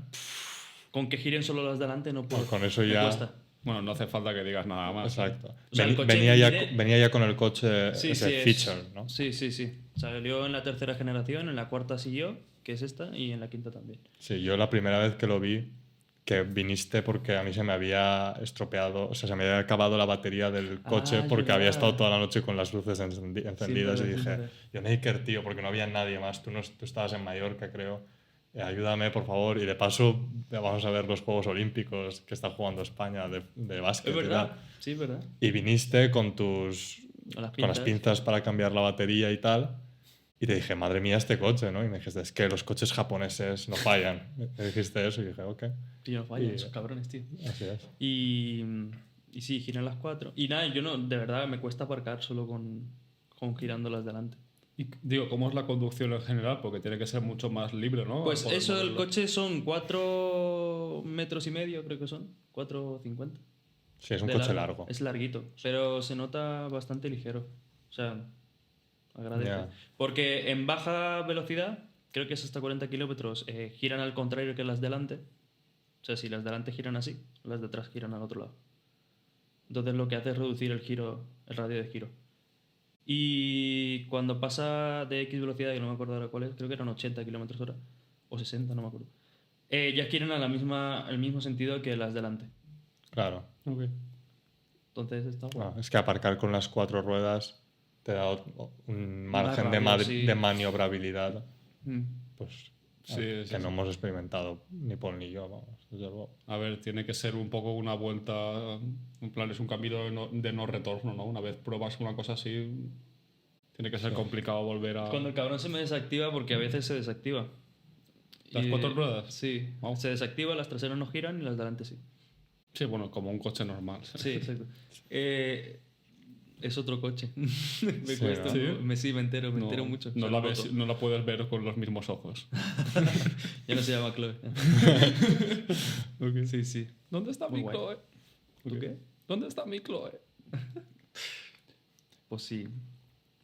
con que giren solo las de delante no puedo. Pues con eso Me ya- cuesta. Bueno, no hace falta que digas nada más. Exacto. O sea, el coche venía ya con el coche Sí, ese sí, feature, ¿no? Sí. Salió en la tercera generación, en la cuarta siguió, que es esta, y en la quinta también. Sí, yo la primera vez que lo vi, que viniste porque a mí se me había estropeado, o sea, se me había acabado la batería del coche Ah, porque ya. había estado toda la noche con las luces encendidas verdad, y sí, dije, verdad. yo Naker, tío, porque no había nadie más, tú estabas en Mallorca, creo, ayúdame, por favor. Y de paso, vamos a ver los Juegos Olímpicos que está jugando España de básquet. Es y verdad, tal. sí, es verdad. Y viniste con A las con las pinzas para cambiar la batería y tal. Y te dije, madre mía, este coche, ¿no? Y me dijiste, es que los coches japoneses no fallan. Me dijiste eso y dije, ok. Tío, no fallan, Y- esos cabrones, tío. Así es. Y sí, giran las 4. Y nada, yo no, de verdad, me cuesta aparcar solo con girándolas delante. Y digo, ¿cómo es la conducción en general? Porque tiene que ser mucho más libre, ¿no? Pues Poder eso, el moverlo. coche son 4 metros y medio, creo que son. 4,50. Sí, es un de coche largo. Es larguito, pero se nota bastante ligero. O sea, agradece. Ya. Porque en baja velocidad, creo que es hasta 40 kilómetros, giran al contrario que las delante. O sea, si las delante giran así, las de atrás giran al otro lado. Entonces lo que hace es reducir el giro, el radio de giro. Y cuando pasa de X velocidad, que no me acuerdo ahora cuál es, creo que eran 80 kilómetros hora, o 60, no me acuerdo. Ya giran al mismo sentido que las delante. Claro. Ok. Entonces está guay. Es que aparcar con las 4 ruedas te da un margen de, radio, sí. de maniobrabilidad. Mm. Pues Sí, que sí, no sí. hemos experimentado ni Paul ni yo, vamos, desde luego. A ver, tiene que ser un poco una vuelta, en plan, es un camino de no retorno, ¿no? Una vez pruebas una cosa así, tiene que ser complicado volver a... Cuando el cabrón se me desactiva, porque a veces se desactiva. ¿Las 4 ruedas? Sí. Wow. Se desactiva, las traseras no giran y las delante sí. Sí, bueno, como un coche normal. Sí, exacto. Es otro coche. me Sí, cuesta. ¿no? Sí, me entero No, mucho. No, O sea, la lo ves, noto. no la puedes ver con los mismos ojos. Ya no se llama Chloe. Sí, sí. ¿Dónde está Muy mi guay. Chloe? ¿Tú qué? ¿Dónde está mi Chloe? Pues sí.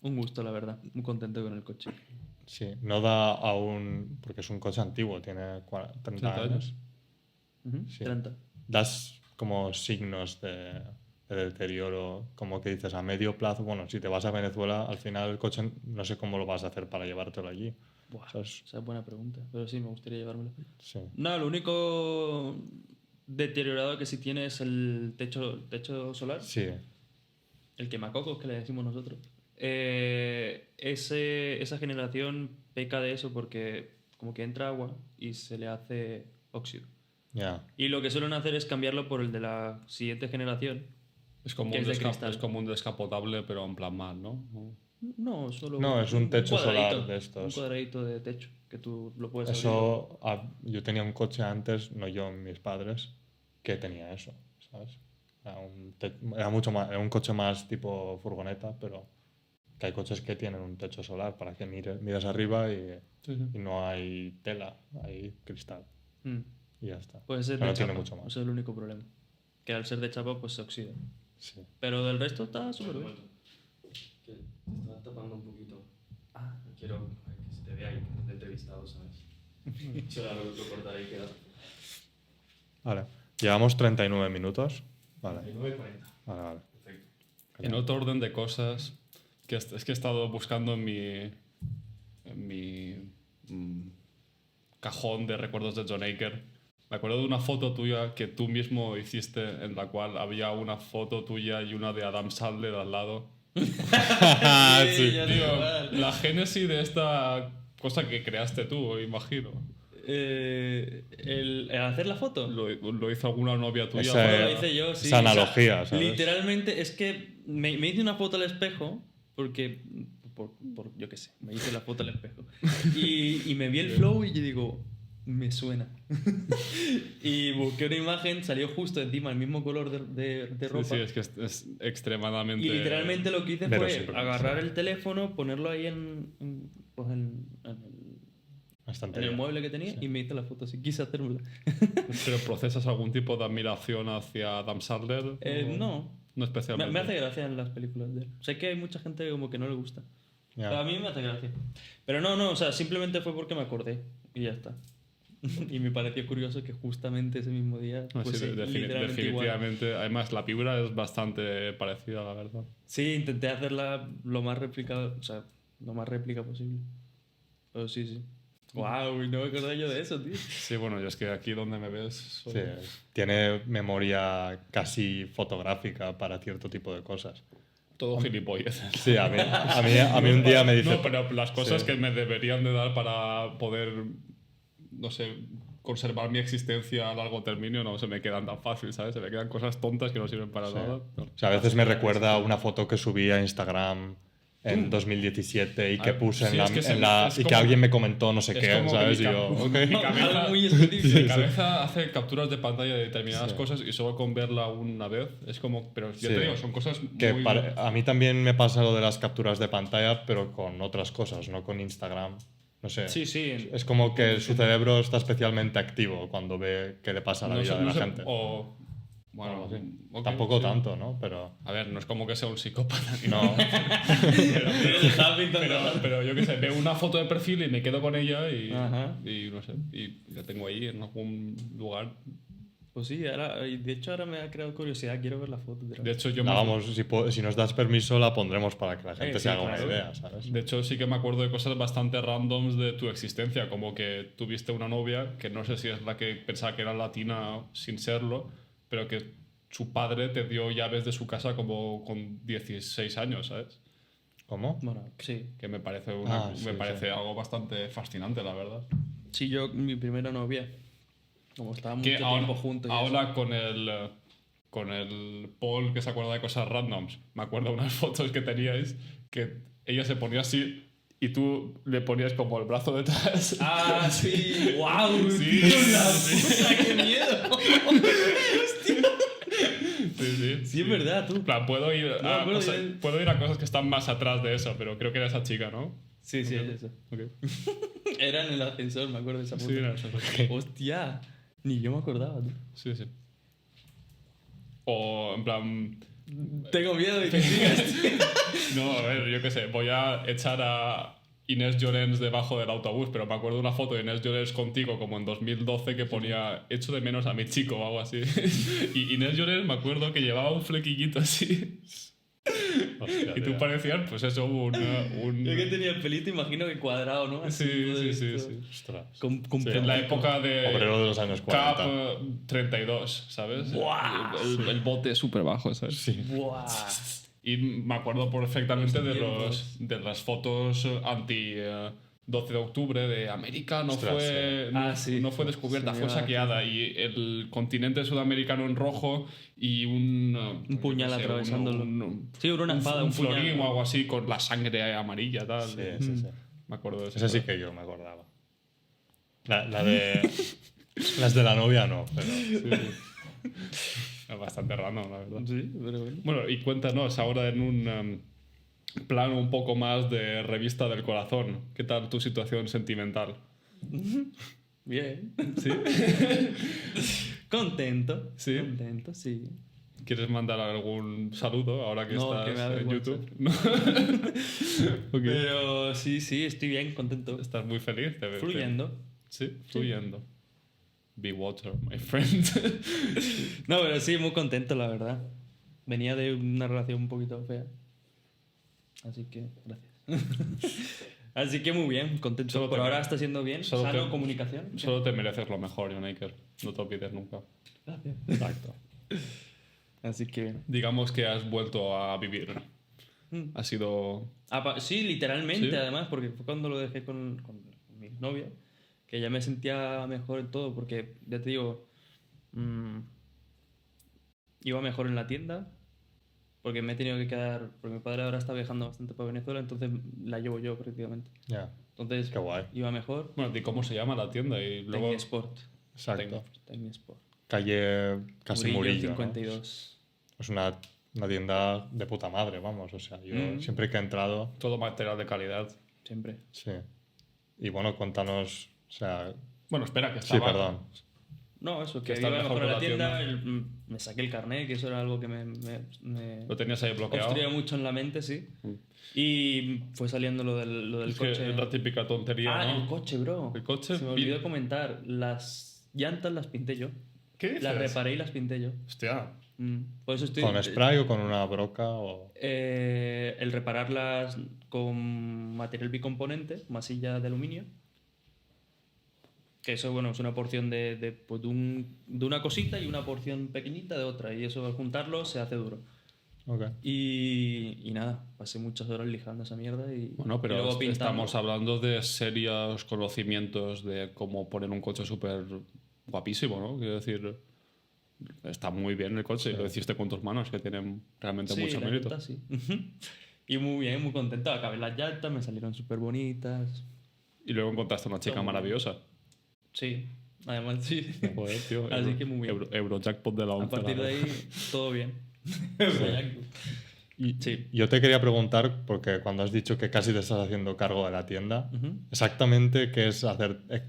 Un gusto, la verdad. Muy contento con el coche. Sí, no da aún, porque es un coche antiguo, tiene 30 30 años. años. Ujú, Sí. 30. Das como signos de deterioro, como que dices a medio plazo, bueno, si te vas a Venezuela, al final el coche no sé cómo lo vas a hacer para llevártelo allí. Buah, ¿Sabes? esa es buena pregunta. Pero sí, me gustaría llevármelo. Sí. No, lo único deteriorado que sí tiene es el techo solar. Sí, El quemacocos que le decimos nosotros. Esa generación peca de eso porque como que entra agua y se le hace óxido. ya. Y lo que suelen hacer es cambiarlo por el de la siguiente generación. Es como, Que un es de cristal. es como un descapotable, pero en plan mal, ¿no? No, solo No, es un techo cuadradito, solar de estos. Un cuadradito de techo que tú lo puedes abrir. Eso, yo tenía un coche antes, no yo, mis padres, que tenía eso, ¿sabes? Era mucho más, era un coche más tipo furgoneta, pero que hay coches que tienen un techo solar para que mires arriba y no hay tela, hay cristal Mm. y ya está. Puede ser Pero de no tiene chapa. mucho más. Ese es el único problema. Que al ser de chapa pues se oxida. Sí. Pero del resto está súper bien. Que te estaba tapando un poquito. Quiero que se te vea ahí que estás entrevistado, ¿sabes? Solo lo cortaré y queda. Vale, llevamos 39 minutos. Vale, 9:40. vale. Perfecto. En otro orden de cosas, que es que he estado buscando en mi cajón de recuerdos de John Aker. Me acuerdo de una foto tuya que tú mismo hiciste, en la cual había una foto tuya y una de Adam Sandler al lado. Sí. ya sé Tío, cuál. la génesis de esta cosa que creaste tú, imagino. El hacer la foto. Lo hizo alguna novia tuya. Esa- Bueno, lo hice yo, sí. esa analogía, ¿sabes? Literalmente es que me hice una foto al espejo porque, yo qué sé, me hice la foto al espejo. Y me vi el flow y yo digo, me suena. Y busqué una imagen, salió justo encima el mismo color de Sí, ropa. sí, es que es extremadamente... Y literalmente lo que hice fue Verosímil, agarrar el teléfono, ponerlo ahí pues en Bastante el bien. mueble que tenía y me hice la foto así. Quise hacérmela. ¿Pero procesas algún tipo de admiración hacia Adam Sandler? ¿O No. No especialmente. Me hace gracia en las películas de él. Sé que hay mucha gente que como que no le gusta. Ya. Pero a mí me hace gracia. Pero no, o sea, simplemente fue porque me acordé y ya está. Y me pareció curioso que justamente ese mismo día No, pues, sí, literalmente igual. definitivamente. Además, la figura es bastante parecida, la verdad. Sí, intenté hacerla lo más replicado, o sea, lo más réplica posible. Pero sí, sí. Wow, no me acordaba yo de eso, tío. Sí, bueno, yo es que aquí donde me ves... soy- Sí, tiene memoria casi fotográfica para cierto tipo de cosas. Todo gilipollas. Sí, a mí un día me dice... No, pero las cosas Sí. que me deberían de dar para poder no sé, conservar mi existencia a largo término no se me quedan tan fácil, ¿sabes? Se me quedan cosas tontas que no sirven para nada. No. O sea, a veces me recuerda una foto que subí a Instagram en 2017 y que puse sí, es que es y que como- alguien me comentó no sé es qué, como que ¿sabes? mi Y yo, ca- ok. mi cabeza, Algo muy específico. mi cabeza hace capturas de pantalla de determinadas cosas y solo con verla una vez es como... Pero ya Sí. te digo, son cosas Que muy... a mí también me pasa lo de las capturas de pantalla, pero con otras cosas, no con Instagram. No sé. Sí, sí. Es como que su cerebro está especialmente activo cuando ve qué le pasa a la vida de la gente. O, bueno, Algo así. ok, Tampoco sí. tanto, ¿no? Pero A ver, no es como que sea un psicópata. ni no. Pero yo qué sé, veo una foto de perfil y me quedo con ella Ajá. y no sé, y la tengo ahí en algún lugar. Pues sí, y de hecho ahora me ha creado curiosidad, quiero ver la foto. De hecho, yo La me- vamos, si nos das permiso, la pondremos para que la gente Sí, se haga claro. una idea, ¿sabes? de hecho, sí que me acuerdo de cosas bastante randoms de tu existencia, como que tuviste una novia, que no sé si es la que pensaba que era latina sin serlo, pero que su padre te dio llaves de su casa como con 16 años, ¿sabes? ¿Cómo? Bueno, sí. Que me parece, Sí, me parece sí. algo bastante fascinante, la verdad. Sí, yo, mi primera novia, como estábamos Que mucho tiempo juntos. y ahora con el Paul que se acuerda de cosas randoms, me acuerdo de unas fotos que teníais que ella se ponía así y tú le ponías como el brazo detrás. eso. Ah, sí. ¡Wow! Sí, tío, la sí. puta, qué miedo! Sí, sí. Sí, es verdad, tú. En plan, puedo ir, No, a, me acuerdo puedo ir a cosas que están más atrás de eso, pero creo que era esa chica, ¿no? Sí, sí, es eso. Ok. Era en el ascensor, me acuerdo de esa foto. Sí, era esa. Hostia, ni yo me acordaba, tú. Sí, sí. O, en plan... Tengo miedo de que sigas. No, a ver, yo qué sé, voy a echar a Inés Llorens debajo del autobús, pero me acuerdo de una foto de Inés Llorens contigo como en 2012 que ponía echo de menos a mi chico o algo así. Y Inés Llorens me acuerdo que llevaba un flequillito así. Hostia, Y tú tío. parecías, pues eso, un... Yo que tenía el pelito, imagino que cuadrado, ¿no? Así, Sí, todo sí, sí, esto. sí. Ostras. Con Sí. En la plástico. época de Obrero de los años Cap 40. 32, ¿sabes? Buah. El bote súper bajo, ¿sabes? Sí. Buah. Y me acuerdo perfectamente de, tiempos. de las fotos anti 12 de octubre de América no Ostras, fue, sí. no, Ah, sí. no fue descubierta, Se fue me iba a saqueada y el continente sudamericano en rojo y un puñal atravesándolo. Sí, una espada, un un puñal. florín o algo así con la sangre amarilla tal. Sí, sí, sí. Me acuerdo de eso. Ese sí que yo me acordaba. La de... Las de la novia no, pero... Es bastante random, la verdad. Sí, pero bueno. Bueno, y cuéntanos ahora en un plano un poco más de revista del corazón. ¿Qué tal tu situación sentimental? Bien. ¿Sí? Contento. ¿Sí? Contento, sí. ¿Quieres mandar algún saludo ahora que No, que me da estás en vergüenza. YouTube? No. Ok. Pero sí, sí, estoy bien, contento. ¿Estás muy feliz? Fluyendo. Sí, fluyendo. Be water, my friend. No, pero sí, muy contento, la verdad. Venía de una relación un poquito fea. Así que, gracias. Así que muy bien, contento. Solo Por te- ahora está siendo bien. solo Sano, te- comunicación. Solo te mereces lo mejor, Jonaker. No te olvides nunca. Gracias. Exacto. Así que bien. Digamos que has vuelto a vivir. Mm. Ha sido... Sí, literalmente, ¿Sí? además, porque fue cuando lo dejé con mi novia, que ya me sentía mejor en todo, porque ya te digo, iba mejor en la tienda, porque me he tenido que quedar, porque mi padre ahora está viajando bastante para Venezuela, entonces la llevo yo prácticamente. Ya, Entonces qué guay. iba mejor. Bueno, ¿y cómo se llama la tienda? Y luego... Tecnisport. Exacto. Tecnisport. Calle casi Murillo, ¿no? 52. Es una tienda de puta madre, vamos. O sea, yo Mm. siempre que he entrado... Todo material de calidad. Siempre. Sí. Y bueno, cuéntanos... O sea... Bueno, espera, que Sí, estaba... perdón. No, eso, Que que está iba mejor mejor en con la la tienda, me saqué el carnet, que eso era algo que me Lo tenías ahí bloqueado. obstruía mucho en la mente, sí. Mm. Y fue saliendo lo del Es que coche. es la típica tontería, Ah, ¿no? el coche, bro. El coche, Se me olvidó comentar. Las llantas las pinté yo. ¿Qué dices? Las reparé y las pinté yo. Hostia. Por eso estoy... ¿Con spray o con una broca o...? El repararlas con material bicomponente, masilla de aluminio. Que eso, bueno, es una porción pues, de una cosita y una porción pequeñita de otra. Y eso al juntarlo se hace duro. Ok. Y nada, pasé muchas horas lijando esa mierda y, Bueno, y pero luego pintando. estamos hablando de serios conocimientos de cómo poner un coche súper guapísimo, ¿no? Quiero decir, está muy bien el coche y lo hiciste con tus manos, que tienen realmente Sí, mucho la mérito. neta, sí. Y muy bien, muy contento. Acabé las llantas, me salieron súper bonitas. Y luego encontraste una chica Todo muy bien. maravillosa. Sí, además sí. Joder, tío. Así que muy bien. Eurojackpot de la 11. A partir de ahí, todo bien. Y Sí. yo te quería preguntar, porque cuando has dicho que casi te estás haciendo cargo de la tienda, Ujú. exactamente qué es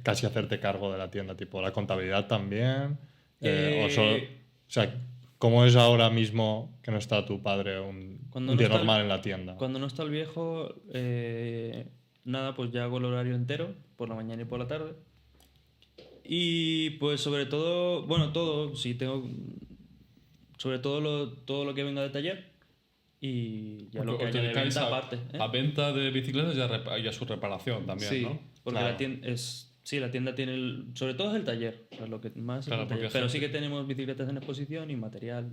casi hacerte cargo de la tienda, tipo la contabilidad también, o sea, ¿cómo es ahora mismo que no está tu padre un Cuando día no está normal en la tienda? Cuando no está el viejo, nada, pues ya hago el horario entero, por la mañana y por la tarde. Y pues sobre todo, bueno, todo, sí tengo, sobre todo lo que venga de taller y ya lo que Os haya de dedicáis venta aparte. a venta de bicicletas y a su reparación también, Sí, ¿no? porque Claro. la tienda la tienda tiene sobre todo es el taller, o sea, lo que más Claro, es el porque taller. Pero gente- sí que tenemos bicicletas en exposición y material,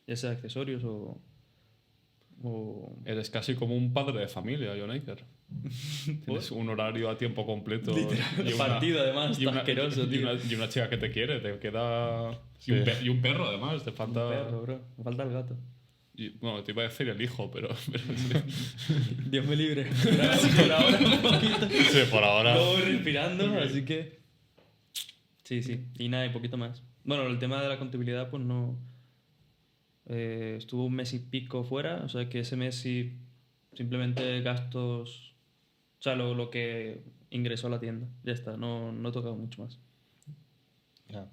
ya sea accesorios o Eres casi como un padre de familia, John Aker. Tienes un horario a tiempo completo. Y partido, además, y está asqueroso, tío. y una chica que te quiere, te queda... Sí. Y un perro, además, te falta... un perro, bro. Me falta el gato. Bueno, te iba a decir el hijo, pero... Dios me libre. Por ahora un poquito. Sí, por ahora. No voy respirando, así que. Sí, sí. Y nada, y poquito más. Bueno, el tema de la contabilidad, pues no. Estuvo un mes y pico fuera, o sea que ese mes sí. Simplemente gastos. O sea, lo que ingresó a la tienda. Ya está, no he tocado mucho más. Ya.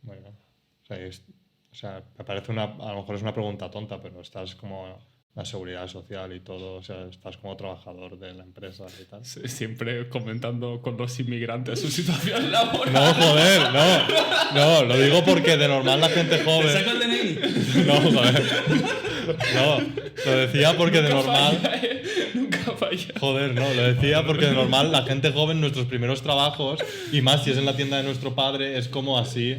Bueno, o sea, me parece a lo mejor es una pregunta tonta, pero estás como la seguridad social y todo, o sea, estás como trabajador de la empresa y tal. Siempre comentando con los inmigrantes su situación laboral. No, joder, no, lo digo porque de normal la gente joven... ¿Te saco el DNI? No, joder. No, lo decía porque de normal... Nunca falla. Joder, no, lo decía porque de normal la gente joven, nuestros primeros trabajos, y más si es en la tienda de nuestro padre, es como así,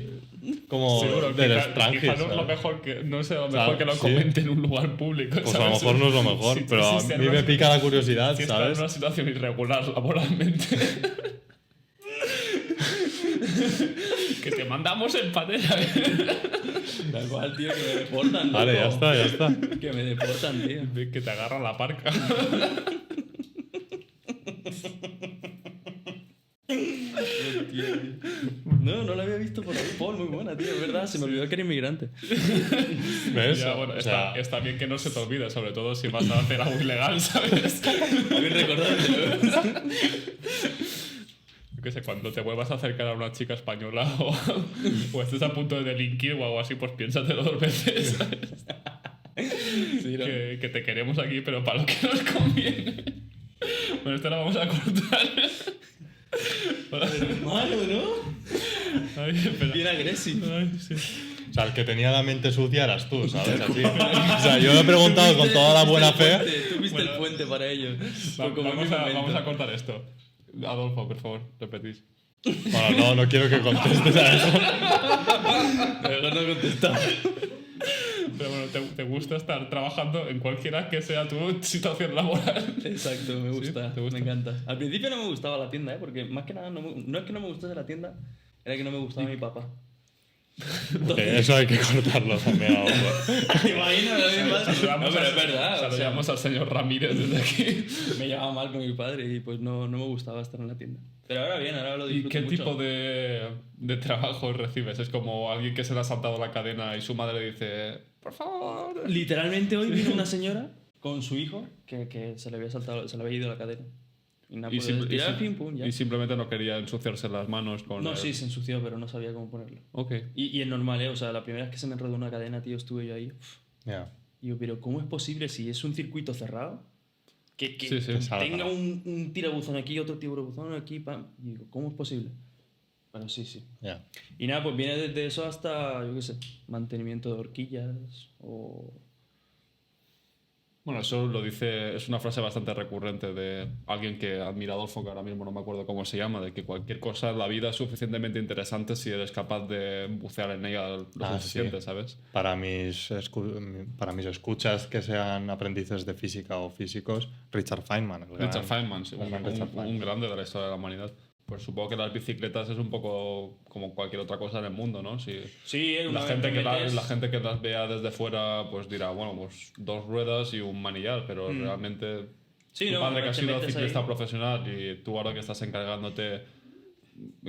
como Seguro, del quizá extranjero. no es lo ¿sabes? mejor que, no sé, lo Claro, mejor que lo sí. comente en un lugar público. Pues a lo mejor no es lo mejor, pero a mí me pica la curiosidad, Si está en ¿sabes? una situación irregular laboralmente. Que te mandamos en patera. Da igual, tío, que me deportan. Vale, ya loco. está, ya está. Que me deportan, tío. Que te agarra la parca. No, no la había visto por ahí. Paul, muy buena, tío. Es verdad, se me olvidó que era inmigrante. ¿Ves? Ya, bueno, O sea, está bien que no se te olvide, sobre todo si vas a hacer algo ilegal, ¿sabes? Bien recordártelo. Yo qué sé, cuando te vuelvas a acercar a una chica española o estés a punto de delinquir o algo así, pues piénsatelo dos veces. ¿Sabes? Sí, ¿no? Que te queremos aquí, pero para lo que nos conviene. Bueno, esto la vamos a cortar. Malo, ¿no? Ay, espera. Bien agresivo. Ay, sí. o sea, el que tenía la mente sucia eras tú, ¿sabes? Así. O sea, yo lo he preguntado con toda la buena fe. Tú viste Bueno. el puente para ello. Vamos a cortar esto. Adolfo, por favor, repetís. Bueno, no quiero que contestes a eso. Mejor no contestar. Pero bueno, ¿te gusta estar trabajando en cualquiera que sea tu situación laboral? Exacto, me gusta, ¿Te gusta? me encanta. Al principio no me gustaba la tienda, porque más que nada no es que no me gustase la tienda, era que no me gustaba mi papá. Eso hay que cortarlo también ahora. ¿Te imaginas? No, pero es verdad. O sea, Saludamos al señor Ramírez desde aquí. me llevaba mal con mi padre y pues no me gustaba estar en la tienda. Pero ahora bien, ahora lo ¿Y disfruto qué mucho. tipo de trabajo recibes? Es como alguien que se le ha saltado la cadena y su madre dice, por favor. Literalmente hoy vino una señora con su hijo que se le había saltado, se le había ido la cadena. Y nada, pues tirar pim pum, ya. y simplemente no quería ensuciarse las manos con No, el- sí, se ensució, pero no sabía cómo ponerlo. Ok. Y es normal, ¿eh? O sea, la primera vez que se me enredó una cadena, tío, estuve yo ahí. Ya. Y yo, pero ¿cómo es posible si es un circuito cerrado? Que Sí, sí, tenga un tirabuzón aquí, otro tirabuzón aquí, pam. Y digo, ¿cómo es posible? Pero sí, sí. Ya. Y nada, pues viene desde eso hasta, yo qué sé, mantenimiento de horquillas o Bueno, eso lo dice, es una frase bastante recurrente de alguien que admira a Adolfo, que ahora mismo no me acuerdo cómo se llama, de que cualquier cosa en la vida es suficientemente interesante si eres capaz de bucear en ella lo suficiente, sí. ¿sabes? Para mis escuchas que sean aprendices de física o físicos, Richard Feynman. Richard Feynman, sí, el gran Richard Feynman. un grande de la historia de la humanidad. Pues supongo que las bicicletas es un poco como cualquier otra cosa en el mundo, ¿no? Si Sí, la gente que las vea desde fuera pues dirá, bueno, pues 2 ruedas y un manillar, pero realmente Sí, tu no, padre que ha te sido metes ciclista ahí. profesional y tú ahora que estás encargándote,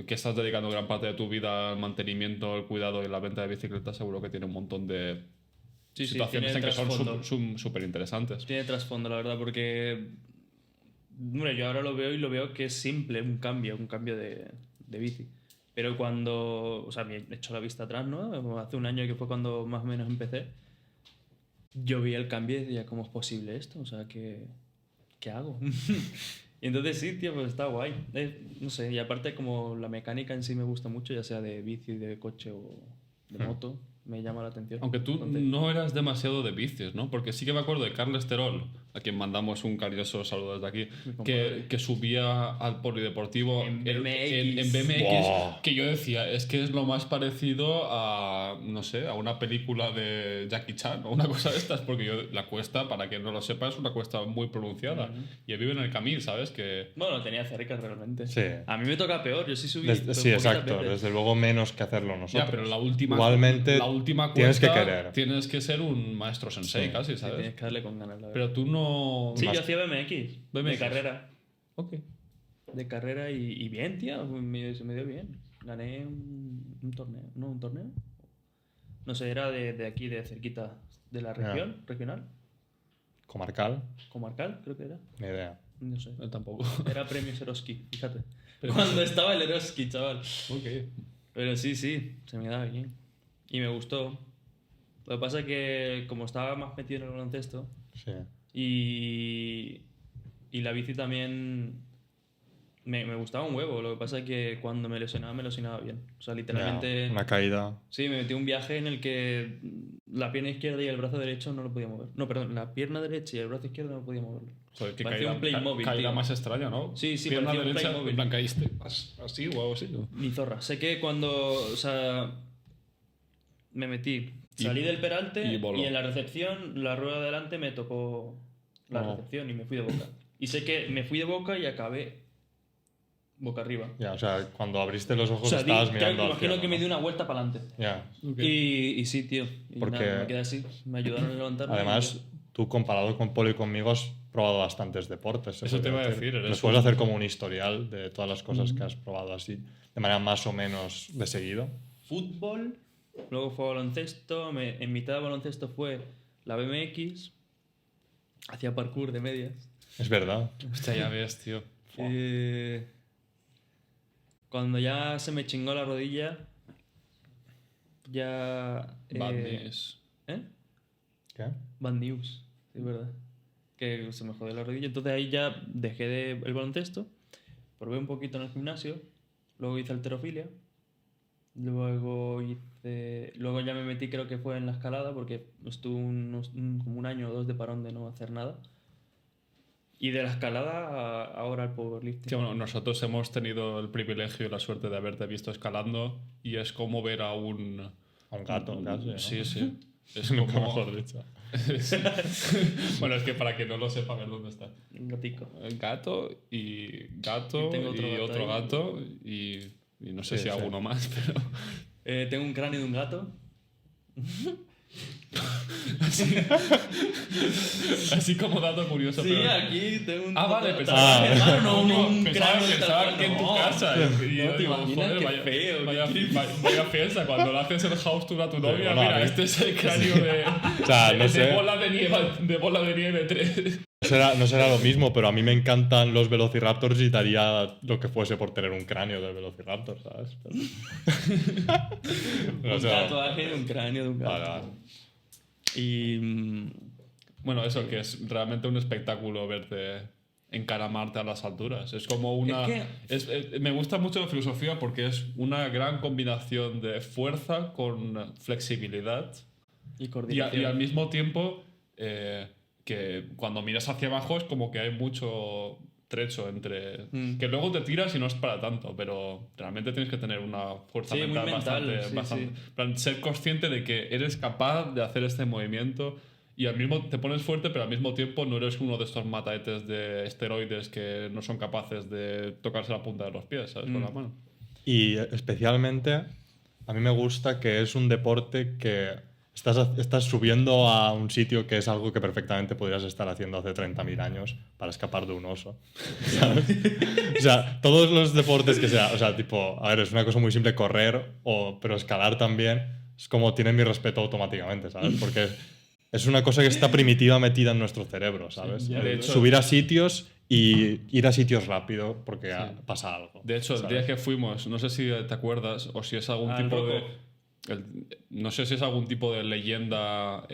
que estás dedicando gran parte de tu vida al mantenimiento, el cuidado y la venta de bicicletas, seguro que tiene un montón de Sí, sí, situaciones en tiene que trasfondo. son súper interesantes. Tiene trasfondo, la verdad, porque. Hombre, yo ahora lo veo y lo veo que es simple, un cambio de bici. Pero cuando. O sea, me he hecho la vista atrás, ¿no? Hace un año que fue cuando más o menos empecé. Yo vi el cambio y decía, ¿cómo es posible esto? O sea, ¿qué hago? Y entonces sí, tío, pues está guay. No sé, y aparte como la mecánica en sí me gusta mucho, ya sea de bici, de coche o de moto, me llama la atención. Aunque tú Entonces, no eras demasiado de bicis, ¿no? Porque sí que me acuerdo de Carles Terol, a quien mandamos un cariñoso saludo desde aquí, Mi compadre. que subía al polideportivo En en BMX. BMX, Wow. que yo decía, es que es lo más parecido a, no sé, a una película de Jackie Chan o una cosa de estas, porque la cuesta, para quien no lo sepa, es una cuesta muy pronunciada. Y él vive en el Camí, ¿sabes? Que bueno, tenía cerca realmente. Sí. A mí me toca peor, yo sí subí. Sí, poquitas exacto. veces. Desde luego menos que hacerlo nosotros. ya, pero la última Igualmente, tienes que cuesta querer. tienes que ser un maestro sensei Sí. casi, Sí, ¿sabes? tienes que darle con ganas, la verdad. Pero tú no... Sí, Más- yo hacía BMX. De BMX. carrera. Ok. De carrera y bien, tío. Se me dio bien. Gané un torneo. ¿No? ¿Un torneo? No sé, era de aquí, de cerquita de la región, regional. Comarcal, Comarcal, creo que era. ni idea. No sé. Tampoco. Era premio Eroski, fíjate. Cuando estaba el Eroski, chaval. Ok. Pero sí, se me daba bien. Y me gustó. Lo que pasa es que como estaba más metido en el baloncesto Sí. y la bici también me gustaba un huevo. Lo que pasa es que cuando me lesionaba bien. O sea, literalmente... Ya, una caída. Sí, me metí un viaje en el que la pierna izquierda y el brazo derecho no lo podía mover. No, perdón, la pierna derecha y el brazo izquierdo no podía moverlo. Joder, qué Parecía un Playmobil, caída tío. más extraña, ¿no? Sí, sí, Pierna parecía un derecha, Playmobil. en plan caíste así o algo así, ¿no? Ni zorra. Sé que cuando, o sea, me metí, salí del peralte y voló. y en la recepción, la rueda de delante me tocó la Oh. recepción y me fui de boca. Y sé que me fui de boca y acabé boca arriba. Ya, o sea, cuando abriste los ojos O sea, estabas creo mirando que al imagino cielo, que me ¿no? di una vuelta para adelante. Ya. Y sí, tío. Y Porque- nada, me quedé así. Me ayudaron a levantarme. Además, tú comparado con Polo y conmigo has probado bastantes deportes. se Eso te podría iba a decir, eres ¿Nos puedes un- hacer como un historial de todas las cosas que has probado así, de manera más o menos de seguido? Fútbol, luego fue baloncesto. En mitad de baloncesto fue la BMX. Hacía parkour de medias. Es verdad. Hostia, ya ves, tío. Cuando ya se me chingó la rodilla, ya... Bad news. ¿Eh? ¿Qué? Bad news, es verdad. Que se me jodió la rodilla. Entonces ahí ya dejé el baloncesto, probé un poquito en el gimnasio, luego hice halterofilia, luego ya me metí, creo que fue en la escalada, porque estuve como un año o 2 de parón de no hacer nada. Y de la escalada ahora al powerlifting. Sí, bueno, nosotros hemos tenido el privilegio y la suerte de haberte visto escalando y es como ver a un... A un gato, casi, ¿no? Sí, sí. Es Nunca como... mejor dicho. Bueno, es que para que no lo sepa, a ver dónde está. Un gatico. El gato y Y tengo otro gato ahí. gato y no sé Sí, si sí. alguno más, pero... Tengo un cráneo de un gato. Así como dato curioso, Sí, pero... aquí tengo un... Ah, vale, pensaba pensaba, no, un pensaba, cráneo pensaba tal que en tu cual, casa. no. Y yo No te digo, imaginas, joder, qué vaya, feo, vaya fiesta. Cuando le haces el house tour a tu novia, bueno, a mira, mí- este es el cráneo de, O sea, no sé. de bola de nieve 3. No será lo mismo, pero a mí me encantan los velociraptors y daría lo que fuese por tener un cráneo de velociraptor, ¿sabes? Pero... Un tatuaje de un cráneo de un gato. Vale, vale. Y... Bueno, eso, que es realmente un espectáculo verte encaramarte a las alturas. Es como una... me gusta mucho la filosofía porque es una gran combinación de fuerza con flexibilidad Y y coordinación. al mismo tiempo que cuando miras hacia abajo es como que hay mucho trecho entre... Que luego te tiras y no es para tanto, pero realmente tienes que tener una fuerza Sí, muy mental mental, bastante... sí. En plan, ser consciente de que eres capaz de hacer este movimiento y al mismo te pones fuerte, pero al mismo tiempo no eres uno de estos mataetes de esteroides que no son capaces de tocarse la punta de los pies, ¿sabes? Con la mano. Y especialmente a mí me gusta que es un deporte que estás subiendo a un sitio que es algo que perfectamente podrías estar haciendo hace 30.000 años para escapar de un oso. ¿Sabes? O sea, todos los deportes que sea, o sea, tipo, a ver, es una cosa muy simple correr, pero escalar también es como tienen mi respeto automáticamente, ¿sabes? Porque es una cosa que está primitiva metida en nuestro cerebro, ¿sabes? de hecho- Subir a sitios y ir a sitios rápido porque pasa algo. De hecho, el ¿sabes? día que fuimos, no sé si te acuerdas o si es algún Al tipo Rocco. no sé si es algún tipo de leyenda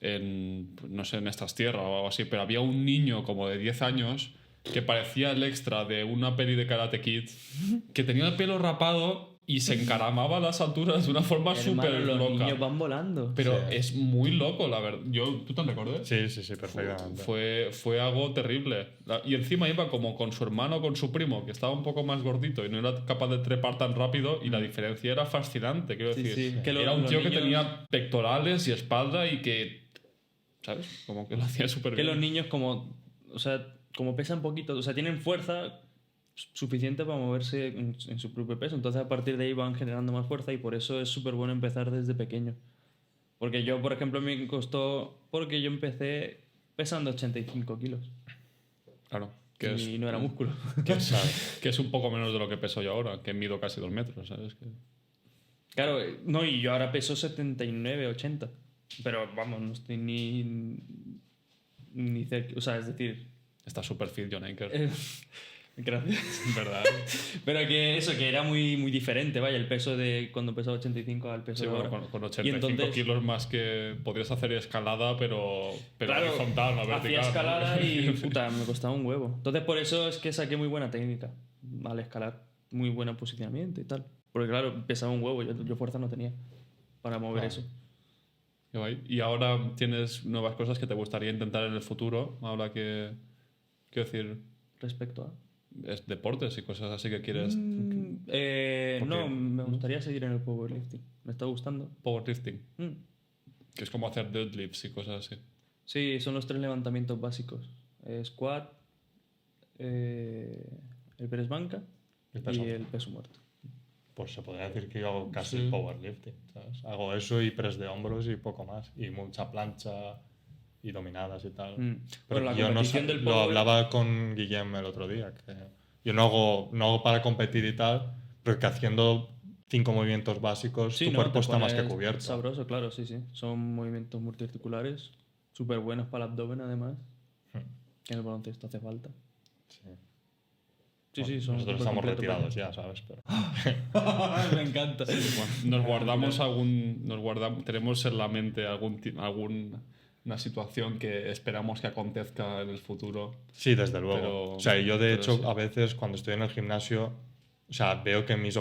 no sé, en estas tierras o algo así, pero había un niño como de 10 años que parecía el extra de una peli de Karate Kid, que tenía el pelo rapado y se encaramaba a las alturas de una forma Hermano, súper los loca. niños van volando. Pero es muy loco, la verdad. ¿Tú te recuerdas? Sí, perfectamente. Fue algo terrible. Y encima iba como con su hermano, con su primo, que estaba un poco más gordito y no era capaz de trepar tan rápido, y la diferencia era fascinante, quiero Sí, decir. sí. Que Era un los tío que niños- tenía pectorales y espalda y que, ¿sabes? Como que lo hacía súper Que bien. los niños o sea, como pesan poquito, o sea, tienen fuerza suficiente para moverse en su propio peso. Entonces a partir de ahí van generando más fuerza y por eso es súper bueno empezar desde pequeño. Porque yo, por ejemplo, me costó... Porque yo empecé pesando 85 kilos. Claro. Que Y es, no era músculo. que es un poco menos de lo que peso yo ahora, que mido casi 2 metros, ¿sabes? Claro, no, y yo ahora peso 79, 80. Pero vamos, no estoy ni cerca. O sea, es decir... Está súper fit John Anker. Gracias. ¿Verdad? Pero que eso, que era muy, muy diferente, vaya, el peso de cuando pesaba 85 al peso Sí, de bueno, ahora. con Y 85 entonces- kilos más que podrías hacer escalada, pero Claro, horizontal, no vertical. hacía ¿no? escalada y puta, me costaba un huevo. Entonces por eso es que saqué muy buena técnica al escalar, muy buen posicionamiento y tal. Porque claro, pesaba un huevo, yo fuerza no tenía para mover Claro. eso. Qué guay. Y ahora tienes nuevas cosas que te gustaría intentar en el futuro, ahora que, quiero decir, Respecto a... es deportes y cosas así que quieres. no, qué? me gustaría seguir en el powerlifting. Me está gustando. Powerlifting, Mm. que es como hacer deadlifts y cosas así. Sí, son los 3 levantamientos básicos. Squat, el press banca El peso. y el peso muerto. Pues se podría decir que yo hago casi Sí. powerlifting, ¿sabes? Hago eso y press de hombros y poco más. Y mucha plancha y dominadas y tal. Mm. Pero Bueno, la yo no competición sé, del lo power- hablaba con Guillem el otro día, que yo no hago para competir y tal, pero que haciendo 5 movimientos básicos Sí, tu ¿no? cuerpo Te está más que pones cubierto. Sabroso, claro, sí, sí. Son movimientos multiarticulares, súper buenos para el abdomen además. Que en el baloncesto hace falta. Sí. Sí, sí, son Nosotros estamos supercompletos, retirados ya, ¿sabes? Pero... vaya. Me encanta. Nos guardamos tenemos en la mente alguna situación que esperamos que acontezca en el futuro. Sí, desde luego. Pero- o sea, yo de pero hecho sí. a veces cuando estoy en el gimnasio, o sea, veo que mis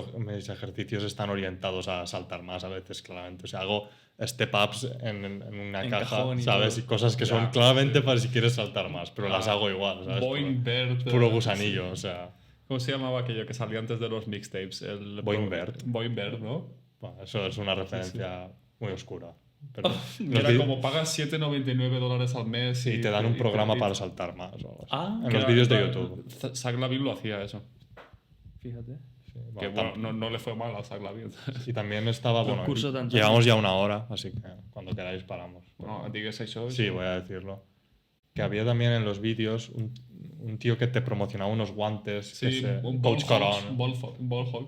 ejercicios están orientados a saltar más a veces, claramente. O sea, hago step-ups en una En caja, cajón y ¿sabes? todo. Y cosas que son claramente para si quieres saltar más, pero las hago igual, ¿sabes? Boing Bird. Puro gusanillo, o sea... ¿Cómo se llamaba aquello que salía antes de los mixtapes? Boing Bird. Boing Bird, ¿no? Bueno, eso es una referencia muy oscura. Pero Que era como pagas $7.99 al mes y te dan un programa y- para saltar más. O algo así. Ah, en que los era- vídeos de era- YouTube. Zach Lavin lo hacía eso. Fíjate. Sí, Que bueno, bueno, no le fue mal a Zach Lavin. y también estaba, bueno, curso tanto. llevamos ya 1 hora, así que cuando queráis paramos. No, digues això. Sí, voy a decirlo. Que había también en los vídeos un tío que te promocionaba unos guantes. que Sí, se- un Coach Coron. Ball Hawks.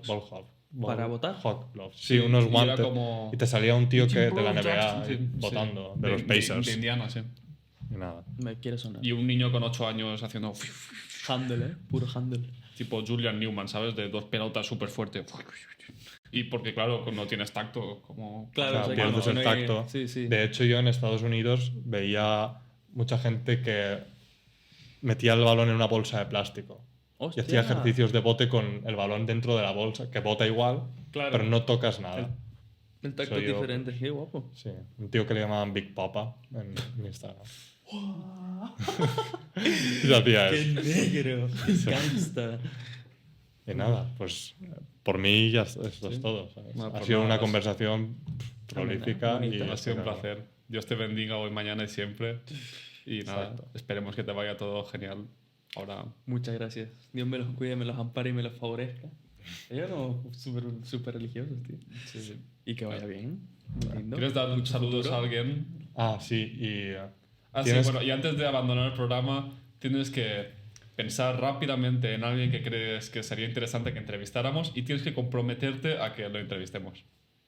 Ball Hawk. ¿Para botar? Hawk Gloves. Sí, Sí, unos y era guantes. como- Y te salía un tío que, de la Jackson, NBA sí, sí. votando, de los Pacers. De Indiana, sí. Y nada. Me quiere sonar. Y un niño con 8 años haciendo Handle, puro handle. tipo Julian Newman, ¿sabes? De 2 pelotas súper fuerte. Y porque, claro, no tienes tacto. Como... Claro, O sea, o sea, pierdes que el no hay- tacto. Sí, sí. De hecho, yo en Estados Unidos veía mucha gente que metía el balón en una bolsa de plástico. Y Hostia. hacía ejercicios de bote con el balón dentro de la bolsa, que bota igual, Claro. pero no tocas nada. El tacto Soy es yo. diferente, qué guapo. Sí, un tío que le llamaban Big Papa en Instagram. Y hacía ¡Qué eso. negro! ¡Qué gangsta! Y nada, pues por mí ya esto es todo. ¿sabes? Bueno, Ha pues sido nada, una pues- conversación prolífica bonita. y Ha sido un espectacular. placer. Dios te bendiga hoy, mañana y siempre. Y nada, Exacto. esperemos que te vaya todo genial. Ahora, Muchas gracias. Dios me los cuide, me los ampare y me los favorezca. Ellos no súper religiosos, tío. Y que vaya bien. Muy lindo. ¿quieres dar Mucho saludos futuro. a alguien? Ah, sí, y Ah, sí, tienes- bueno, y antes de abandonar el programa, tienes que pensar rápidamente en alguien que crees que sería interesante que entrevistáramos y tienes que comprometerte a que lo entrevistemos.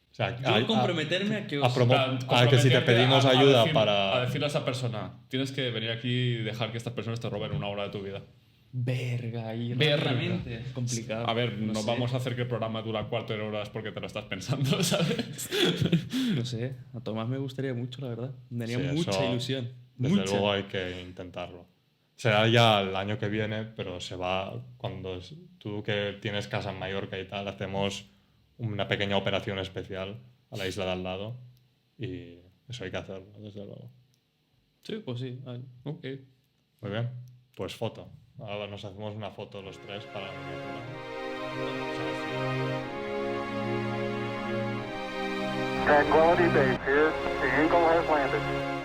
o sea, Yo comprometerme a que os... a promo- En plan, a que si te comprometerte pedimos a ayuda decir- para... A decirle a esa persona, tienes que venir aquí y dejar que estas personas te roben una hora de tu vida. Verga, y Verga. rápidamente. Complicado. A ver, no sé. vamos a hacer que el programa dura 4 horas porque te lo estás pensando, ¿sabes? No sé, a Tomás me gustaría mucho, la verdad. Me haría Sí, mucha eso, ilusión. Desde Mucha. luego hay que intentarlo. Será ya el año que viene, pero se va cuando tú que tienes casa en Mallorca y tal, hacemos una pequeña operación especial a la isla de al lado y eso hay que hacerlo, desde luego. Sí, pues sí. vale. Ok. Muy bien, pues foto. Ahora nos hacemos una foto los tres para la miniatura. Tranquility Base here. The Eagle has landed.